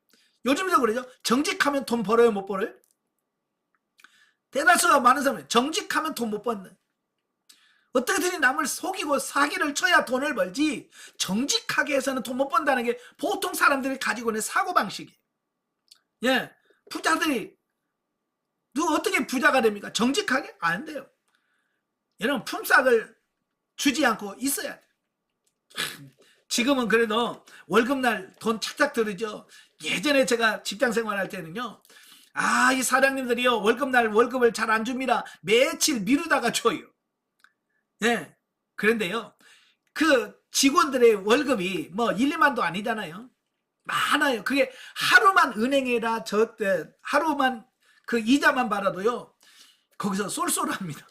요즘도 그러죠. 정직하면 돈 벌어요, 못 벌어요? 대다수가 많은 사람은 정직하면 돈 못 버는, 어떻게든 남을 속이고 사기를 쳐야 돈을 벌지 정직하게 해서는 돈 못 번다는 게 보통 사람들이 가지고 있는 사고방식이에요. 예, 부자들이 누가 어떻게 부자가 됩니까? 정직하게? 안 돼요. 여러분, 품삯을 주지 않고 있어야 돼. 지금은 그래도 월급날 돈 착착 들으죠. 예전에 제가 직장 생활할 때는요, 이 사장님들이요, 월급날 월급을 잘 안 줍니다. 며칠 미루다가 줘요. 네. 그런데요, 그 직원들의 월급이 뭐 1, 2만도 아니잖아요. 많아요. 그게 하루만 은행에다 하루만 그 이자만 받아도요, 거기서 쏠쏠합니다.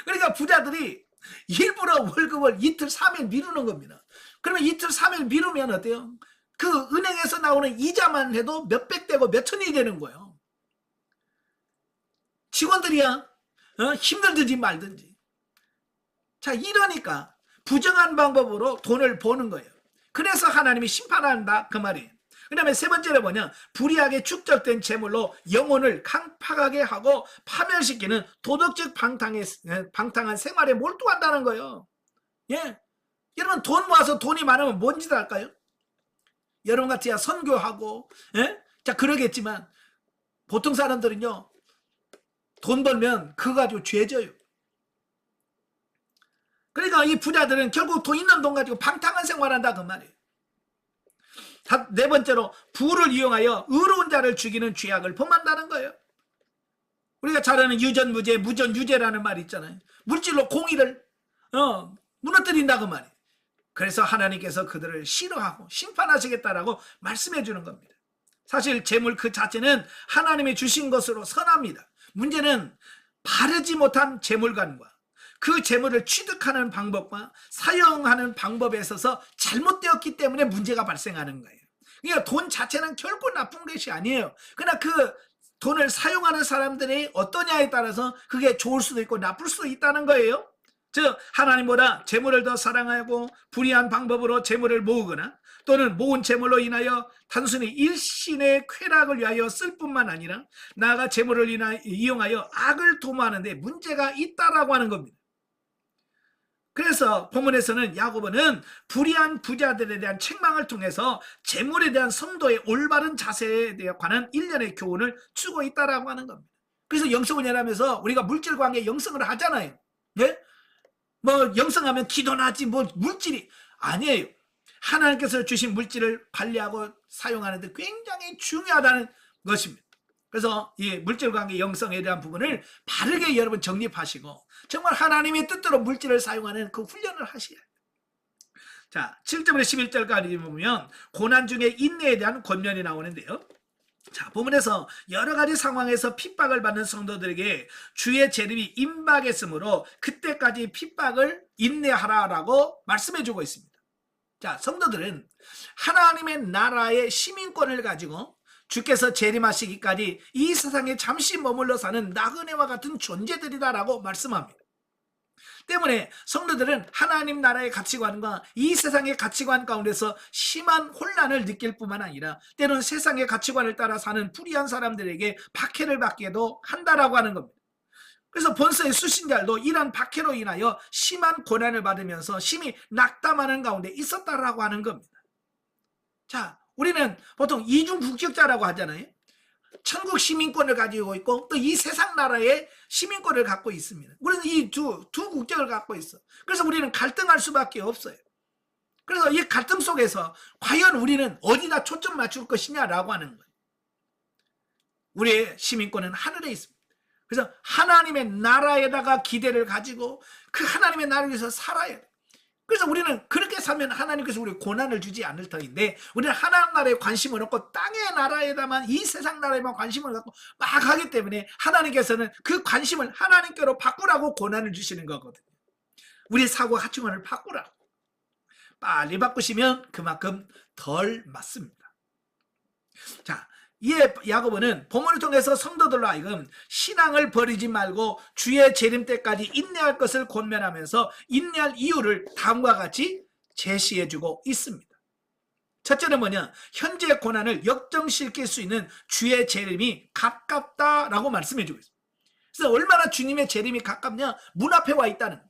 그러니까 부자들이 일부러 월급을 이틀 3일 미루는 겁니다. 그러면 이틀 3일 미루면 어때요? 그 은행에서 나오는 이자만 해도 몇백 되고 몇천이 되는 거예요. 직원들이야 힘들든지 말든지. 자, 이러니까 부정한 방법으로 돈을 버는 거예요. 그래서 하나님이 심판한다, 그 말이에요. 그 다음에 세 번째로 뭐냐, 불의하게 축적된 재물로 영혼을 강팍하게 하고 파멸시키는 도덕적 방탕한 생활에 몰두한다는 거예요. 예, 여러분, 돈 모아서 돈이 많으면 뭔 짓을 할까요? 여러분 같이야 선교하고, 예? 자, 그러겠지만 보통 사람들은요, 돈 벌면 그거 가지고 죄져요. 그러니까 이 부자들은 결국 돈 있는 돈 가지고 방탕한 생활한다, 그 말이에요. 네 번째로 부를 이용하여 의로운 자를 죽이는 죄악을 범한다는 거예요. 우리가 잘 아는 유전무죄, 무전유죄라는 말이 있잖아요. 물질로 공의를 무너뜨린다, 그 말이에요. 그래서 하나님께서 그들을 싫어하고 심판하시겠다라고 말씀해 주는 겁니다. 사실 재물 그 자체는 하나님이 주신 것으로 선합니다. 문제는 바르지 못한 재물관과 그 재물을 취득하는 방법과 사용하는 방법에 있어서 잘못되었기 때문에 문제가 발생하는 거예요. 그러니까 돈 자체는 결코 나쁜 것이 아니에요. 그러나 그 돈을 사용하는 사람들이 어떠냐에 따라서 그게 좋을 수도 있고 나쁠 수도 있다는 거예요. 즉, 하나님보다 재물을 더 사랑하고 불의한 방법으로 재물을 모으거나 또는 모은 재물로 인하여 단순히 일신의 쾌락을 위하여 쓸 뿐만 아니라 나아가 재물을 이용하여 악을 도모하는 데 문제가 있다라고 하는 겁니다. 그래서 본문에서는 야고보는 불의한 부자들에 대한 책망을 통해서 재물에 대한 성도의 올바른 자세에 관한 일련의 교훈을 주고 있다라고 하는 겁니다. 그래서 영성훈련하면서 우리가 물질 관계 영성을 하잖아요. 네? 뭐 영성하면 기도나 하지 뭐 물질이 아니에요. 하나님께서 주신 물질을 관리하고 사용하는 데 굉장히 중요하다는 것입니다. 그래서 이 물질관계 영성에 대한 부분을 바르게 여러분 정립하시고 정말 하나님의 뜻대로 물질을 사용하는 그 훈련을 하셔야 돼요. 자, 7절부터 11절까지 보면 고난 중에 인내에 대한 권면이 나오는데요. 자, 본문에서 여러 가지 상황에서 핍박을 받는 성도들에게 주의 재림이 임박했으므로 그때까지 핍박을 인내하라라고 말씀해 주고 있습니다. 자, 성도들은 하나님의 나라의 시민권을 가지고 주께서 재림하시기까지 이 세상에 잠시 머물러 사는 나그네와 같은 존재들이다라고 말씀합니다. 때문에 성도들은 하나님 나라의 가치관과 이 세상의 가치관 가운데서 심한 혼란을 느낄 뿐만 아니라 때로는 세상의 가치관을 따라 사는 불의한 사람들에게 박해를 받기도 한다라고 하는 겁니다. 그래서 본서의 수신자들도 이런 박해로 인하여 심한 고난을 받으면서 심히 낙담하는 가운데 있었다라고 하는 겁니다. 자, 우리는 보통 이중 국적자라고 하잖아요. 천국 시민권을 가지고 있고 또 이 세상 나라의 시민권을 갖고 있습니다. 우리는 이 두 국적을 갖고 있어. 그래서 우리는 갈등할 수밖에 없어요. 그래서 이 갈등 속에서 과연 우리는 어디다 초점 맞출 것이냐라고 하는 거예요. 우리의 시민권은 하늘에 있습니다. 그래서 하나님의 나라에다가 기대를 가지고 그 하나님의 나라를 위해서 살아야 돼. 그래서 우리는 그렇게 살면 하나님께서 우리 고난을 주지 않을 터인데, 우리는 하나님 나라에 관심을 없고 땅의 나라에다만, 이 세상 나라에만 관심을 갖고 막 하기 때문에 하나님께서는 그 관심을 하나님께로 바꾸라고 고난을 주시는 거거든요. 우리의 사고 하충원을 바꾸라고. 빨리 바꾸시면 그만큼 덜 맞습니다. 자, 이에 야고보는 본문을 통해서 성도들로 하여금 신앙을 버리지 말고 주의 재림 때까지 인내할 것을 권면하면서 인내할 이유를 다음과 같이 제시해주고 있습니다. 첫째는 뭐냐? 현재의 고난을 역정시킬 수 있는 주의 재림이 가깝다라고 말씀해주고 있습니다. 그래서 얼마나 주님의 재림이 가깝냐? 문 앞에 와 있다는,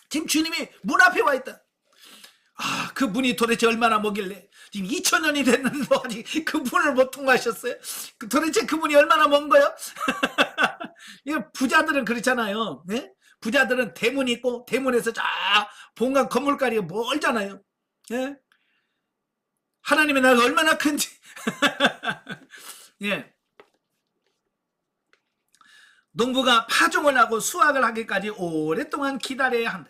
지금 주님이 문 앞에 와 있다. 그 문이 도대체 얼마나 멀길래 지금 2000년이 됐는데도 아직 그 문을 못 통과하셨어요? 도대체 그 문이 얼마나 먼 거예요? 부자들은 그렇잖아요. 네? 부자들은 대문이 있고 대문에서 쫙 본관 건물까지 멀잖아요. 네? 하나님의 나라가 얼마나 큰지. 예. 농부가 파종을 하고 수확을 하기까지 오랫동안 기다려야 한다.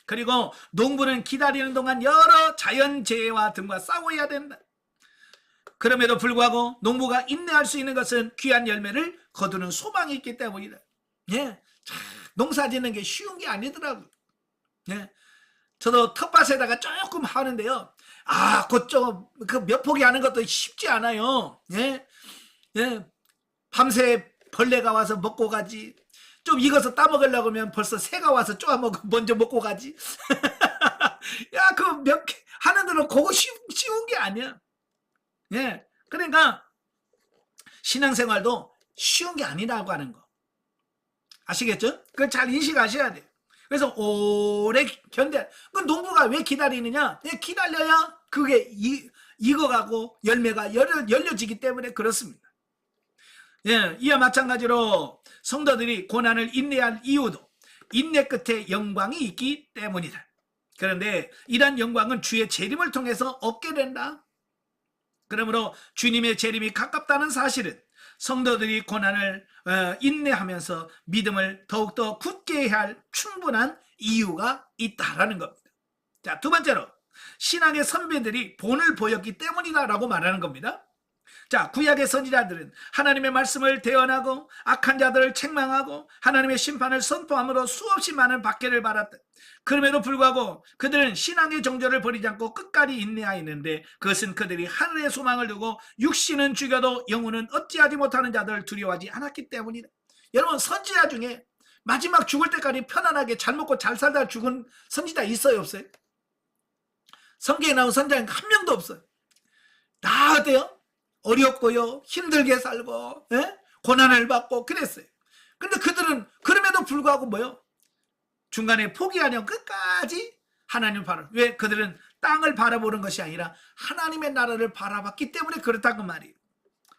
그리고 농부는 기다리는 동안 여러 자연재해와 등과 싸워야 된다. 그럼에도 불구하고 농부가 인내할 수 있는 것은 귀한 열매를 거두는 소망이 있기 때문이다. 예, 농사 짓는 게 쉬운 게 아니더라고요. 예, 저도 텃밭에다가 조금 하는데요. 그쪽 몇 포기 하는 것도 쉽지 않아요. 예, 예, 밤새 벌레가 와서 먹고 가지. 좀 익어서 따먹으려고 하면 벌써 새가 와서 먼저 먹고 가지. 야, 그 몇 개 하는 대로 그거 쉬운 게 아니야. 예. 그러니까 신앙생활도 쉬운 게 아니라고 하는 거. 아시겠죠? 그걸 잘 인식하셔야 돼요. 그래서 오래 그 농부가 왜 기다리느냐? 기다려야 그게 익어가고 열매가 열려지기 때문에 그렇습니다. 예, 이와 마찬가지로 성도들이 고난을 인내할 이유도 인내 끝에 영광이 있기 때문이다. 그런데 이러한 영광은 주의 재림을 통해서 얻게 된다. 그러므로 주님의 재림이 가깝다는 사실은 성도들이 고난을 인내하면서 믿음을 더욱더 굳게 해야 할 충분한 이유가 있다라는 겁니다. 자, 두 번째로 신앙의 선배들이 본을 보였기 때문이다라고 말하는 겁니다. 자, 구약의 선지자들은 하나님의 말씀을 대언하고 악한 자들을 책망하고 하나님의 심판을 선포함으로 수없이 많은 박해를 받았다. 그럼에도 불구하고 그들은 신앙의 정절을 버리지 않고 끝까지 인내하였는데, 그것은 그들이 하늘의 소망을 두고 육신은 죽여도 영혼은 어찌하지 못하는 자들을 두려워하지 않았기 때문이다. 여러분, 선지자 중에 마지막 죽을 때까지 편안하게 잘 먹고 잘 살다 죽은 선지자 있어요, 없어요? 성경에 나온 선지자는 한 명도 없어요. 다 어때요? 어렵고요, 힘들게 살고, 예? 고난을 받고 그랬어요. 근데 그들은 그럼에도 불구하고 뭐요? 중간에 포기하냐 끝까지 하나님을 바라. 왜? 그들은 땅을 바라보는 것이 아니라 하나님의 나라를 바라봤기 때문에 그렇다고 말이에요.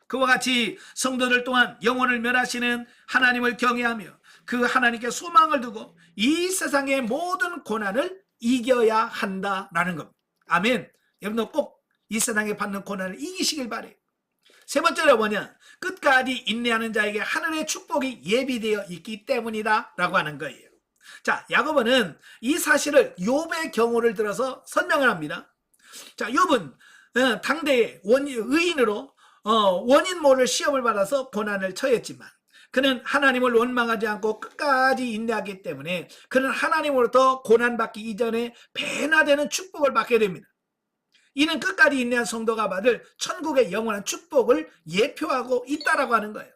그와 같이 성도들 또한 영혼을 멸하시는 하나님을 경외하며 그 하나님께 소망을 두고 이 세상의 모든 고난을 이겨야 한다라는 겁니다. 아멘. 여러분도 꼭 이 세상에 받는 고난을 이기시길 바래요. 세 번째로 뭐냐? 끝까지 인내하는 자에게 하늘의 축복이 예비되어 있기 때문이다 라고 하는 거예요. 자, 야고보는 이 사실을 욥의 경우를 들어서 설명을 합니다. 자, 욥은 당대의 의인으로 원인 모를 시험을 받아서 고난을 처했지만 그는 하나님을 원망하지 않고 끝까지 인내하기 때문에 그는 하나님으로부터 고난받기 이전에 배나 되는 축복을 받게 됩니다. 이는 끝까지 인내한 성도가 받을 천국의 영원한 축복을 예표하고 있다라고 하는 거예요.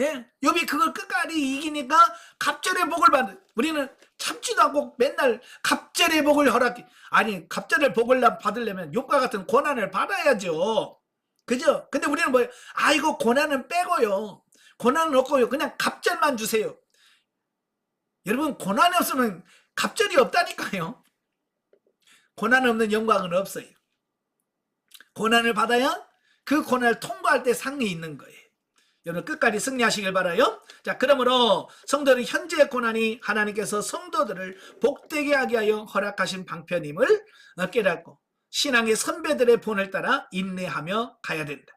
예, 욥이 그걸 끝까지 이기니까 갑절의 복을 받는. 우리는 참지도 않고 맨날 갑절의 복을 허락해. 아니, 갑절의 복을 받으려면 욥과 같은 고난을 받아야죠. 그죠? 근데 우리는 뭐예요? 이거 고난은 빼고요, 고난은 없고요, 그냥 갑절만 주세요. 여러분, 고난이 없으면 갑절이 없다니까요. 고난 없는 영광은 없어요. 고난을 받아야 그 고난을 통과할 때 상이 있는 거예요. 여러분, 끝까지 승리하시길 바라요. 자, 그러므로 성도는 현재의 고난이 하나님께서 성도들을 복되게 하게 하여 허락하신 방편임을 깨닫고 신앙의 선배들의 본을 따라 인내하며 가야 된다.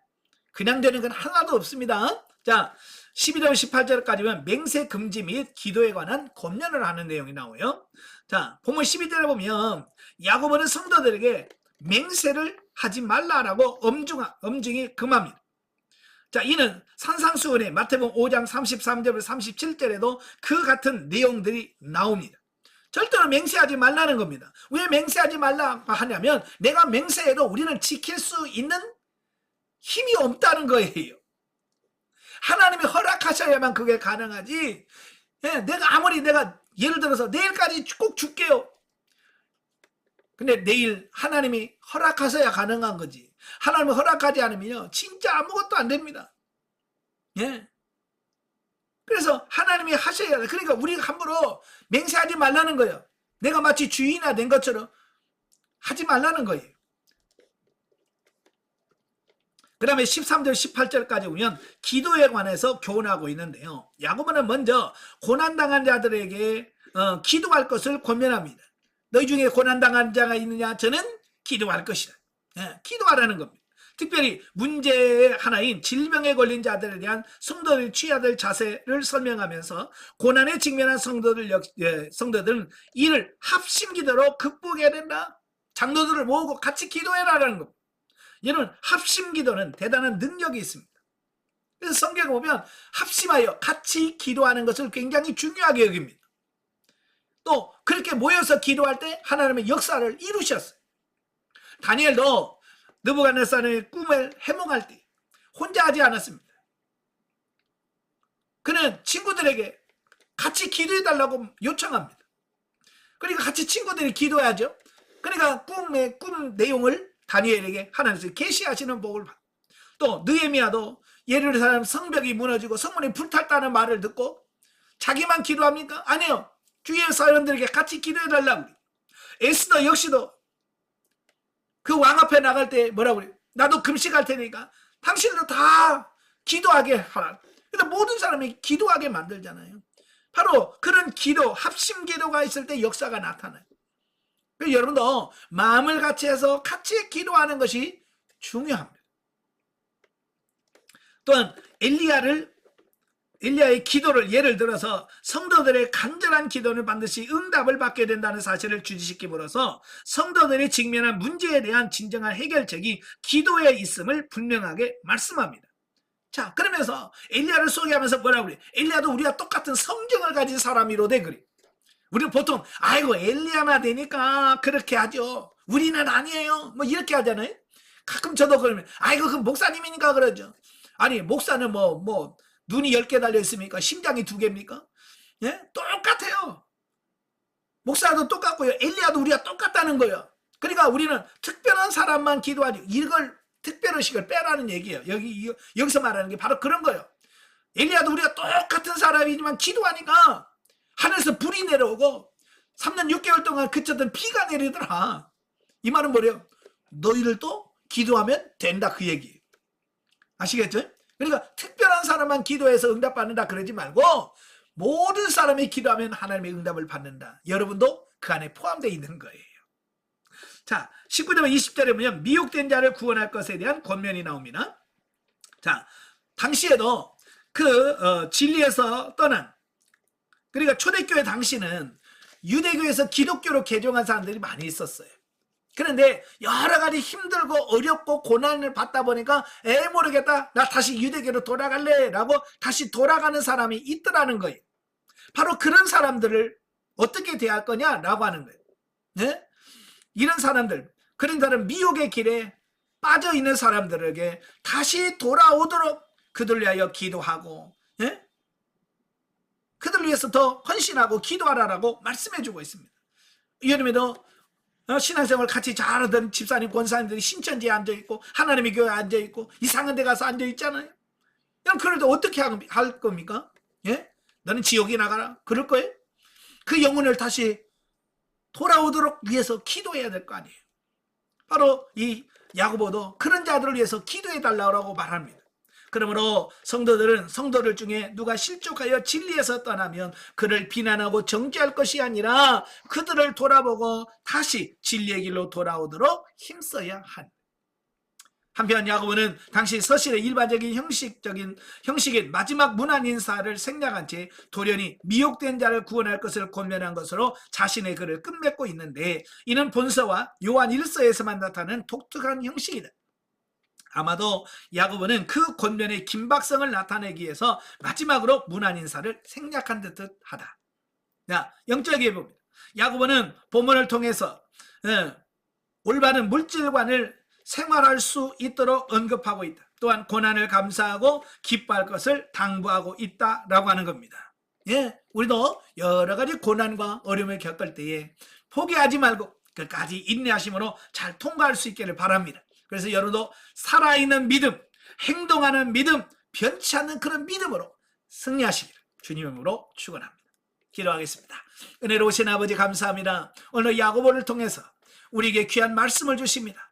그냥 되는 건 하나도 없습니다. 자, 11절 18절까지 보면 맹세 금지 및 기도에 관한 권면을 하는 내용이 나오요. 자, 본문 12절에 보면 야고보는 성도들에게 맹세를 하지 말라라고 엄중히 금합니다. 자, 이는 산상수훈의 마태복음 5장 33절부터 37절에도 그 같은 내용들이 나옵니다. 절대로 맹세하지 말라는 겁니다. 왜 맹세하지 말라고 하냐면 내가 맹세해도 우리는 지킬 수 있는 힘이 없다는 거예요. 하나님이 허락하셔야만 그게 가능하지. 내가 아무리 예를 들어서 내일까지 꼭 줄게요. 근데 내일 하나님이 허락하셔야 가능한 거지. 하나님이 허락하지 않으면요 진짜 아무것도 안 됩니다. 그래서 하나님이 하셔야 돼. 그러니까 우리가 함부로 맹세하지 말라는 거예요. 내가 마치 주인이 된 것처럼 하지 말라는 거예요. 그 다음에 13절 18절까지 보면 기도에 관해서 교훈하고 있는데요. 야고보는 먼저 고난당한 자들에게 기도할 것을 권면합니다. 너희 중에 고난당한 자가 있느냐? 저는 기도할 것이다. 기도하라는 겁니다. 특별히 문제의 하나인 질병에 걸린 자들에 대한 성도들이 취해야 될 자세를 설명하면서 고난에 직면한 성도들은 이를 합심기도로 극복해야 된다. 장로들을 모으고 같이 기도해라라는 겁니다. 여러분, 합심기도는 대단한 능력이 있습니다. 그래서 성경에 보면 합심하여 같이 기도하는 것을 굉장히 중요하게 여깁니다. 또 그렇게 모여서 기도할 때 하나님의 역사를 이루셨어요. 다니엘도 느부갓네살의 꿈을 해몽할 때 혼자 하지 않았습니다. 그는 친구들에게 같이 기도해달라고 요청합니다. 그러니까 같이 친구들이 기도해야죠. 그러니까 꿈 내용을 다니엘에게 하나님께서 계시하시는 복을 받고, 또 느헤미야도 예루살렘 성벽이 무너지고 성문이 불탔다는 말을 듣고 자기만 기도합니까? 아니요. 주위의 사람들에게 같이 기도해달라고. 에스더 역시도 그 왕 앞에 나갈 때 뭐라고 그래요? 나도 금식할 테니까 당신도 다 기도하게 하라. 근데 모든 사람이 기도하게 만들잖아요. 바로 그런 기도, 합심 기도가 있을 때 역사가 나타나요. 여러분도 마음을 같이 해서 같이 기도하는 것이 중요합니다. 또한 엘리야의 기도를 예를 들어서 성도들의 간절한 기도는 반드시 응답을 받게 된다는 사실을 주지시킴으로써 성도들이 직면한 문제에 대한 진정한 해결책이 기도에 있음을 분명하게 말씀합니다. 자, 그러면서 엘리야를 소개하면서 뭐라고 그래? 엘리야도 우리가 똑같은 성경을 가진 사람이로되 그래. 우리는 보통 아이고 엘리야나 되니까 그렇게 하죠. 우리는 아니에요. 뭐 이렇게 하잖아요. 가끔 저도 그러면 아이고 그 목사님이니까 그러죠. 아니 목사는 뭐 눈이 10개 달려 있습니까? 심장이 2개입니까? 예? 똑같아요. 목사도 똑같고요. 엘리야도 우리가 똑같다는 거예요. 그러니까 우리는 특별한 사람만 기도하지. 이걸 특별의식을 빼라는 얘기예요. 여기서 말하는 게 바로 그런 거예요. 엘리야도 우리가 똑같은 사람이지만 기도하니까 하늘에서 불이 내려오고 3년 6개월 동안 그쳤던 비가 내리더라. 이 말은 뭐래요? 너희를 또 기도하면 된다 그 얘기예요. 아시겠죠? 그러니까 특별한 사람만 기도해서 응답받는다 그러지 말고 모든 사람이 기도하면 하나님의 응답을 받는다. 여러분도 그 안에 포함되어 있는 거예요. 자, 19절 20절에 보면 미혹된 자를 구원할 것에 대한 권면이 나옵니다. 자, 당시에도 진리에서 떠난, 그러니까 초대교회 당시는 유대교에서 기독교로 개종한 사람들이 많이 있었어요. 그런데 여러 가지 힘들고 어렵고 고난을 받다 보니까 모르겠다, 나 다시 유대교로 돌아갈래 라고 다시 돌아가는 사람이 있더라는 거예요. 바로 그런 사람들을 어떻게 대할 거냐라고 하는 거예요. 네? 이런 사람들, 그런 사람 미혹의 길에 빠져 있는 사람들에게 다시 돌아오도록 그들 위하여 기도하고, 네? 그들 위해서 더 헌신하고 기도하라라고 말씀해주고 있습니다. 여름에도 신앙생활 같이 잘하던 집사님, 권사님들이 신천지에 앉아있고 하나님의 교회에 앉아있고 이상한 데 가서 앉아있잖아요. 그래도 어떻게 할 겁니까? 예? 너는 지옥에 나가라 그럴 거예요? 그 영혼을 다시 돌아오도록 위해서 기도해야 될 거 아니에요. 바로 이 야고보도 그런 자들을 위해서 기도해달라고 말합니다. 그러므로 성도들 중에 누가 실족하여 진리에서 떠나면 그를 비난하고 정죄할 것이 아니라 그들을 돌아보고 다시 진리의 길로 돌아오도록 힘써야 한다. 한편 야고보는 당시 서신의 일반적인 형식인 마지막 문안 인사를 생략한 채 돌연히 미혹된 자를 구원할 것을 권면한 것으로 자신의 글을 끝맺고 있는데, 이는 본서와 요한 1서에서만 나타나는 독특한 형식이다. 아마도 야고보는 그 권면의 긴박성을 나타내기 위해서 마지막으로 문안 인사를 생략한 듯하다. 영적인 부분, 야고보는 본문을 통해서 올바른 물질관을 생활할 수 있도록 언급하고 있다. 또한 고난을 감사하고 기뻐할 것을 당부하고 있다라고 하는 겁니다. 우리도 여러 가지 고난과 어려움을 겪을 때에 포기하지 말고 끝까지 인내하심으로 잘 통과할 수 있기를 바랍니다. 그래서 여러분도 살아있는 믿음, 행동하는 믿음, 변치 않는 그런 믿음으로 승리하시기를 주님의 이름으로 축원합니다. 기도하겠습니다. 은혜로우신 아버지 감사합니다. 오늘 야고보를 통해서 우리에게 귀한 말씀을 주십니다.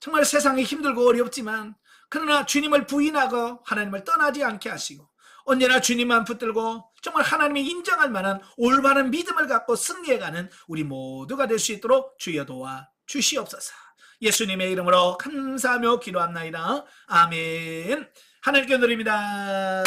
정말 세상이 힘들고 어렵지만 그러나 주님을 부인하고 하나님을 떠나지 않게 하시고 언제나 주님만 붙들고 정말 하나님이 인정할 만한 올바른 믿음을 갖고 승리해가는 우리 모두가 될 수 있도록 주여 도와 주시옵소서. 예수님의 이름으로 감사하며 기도합나이다. 아멘. 하나님께 드립니다.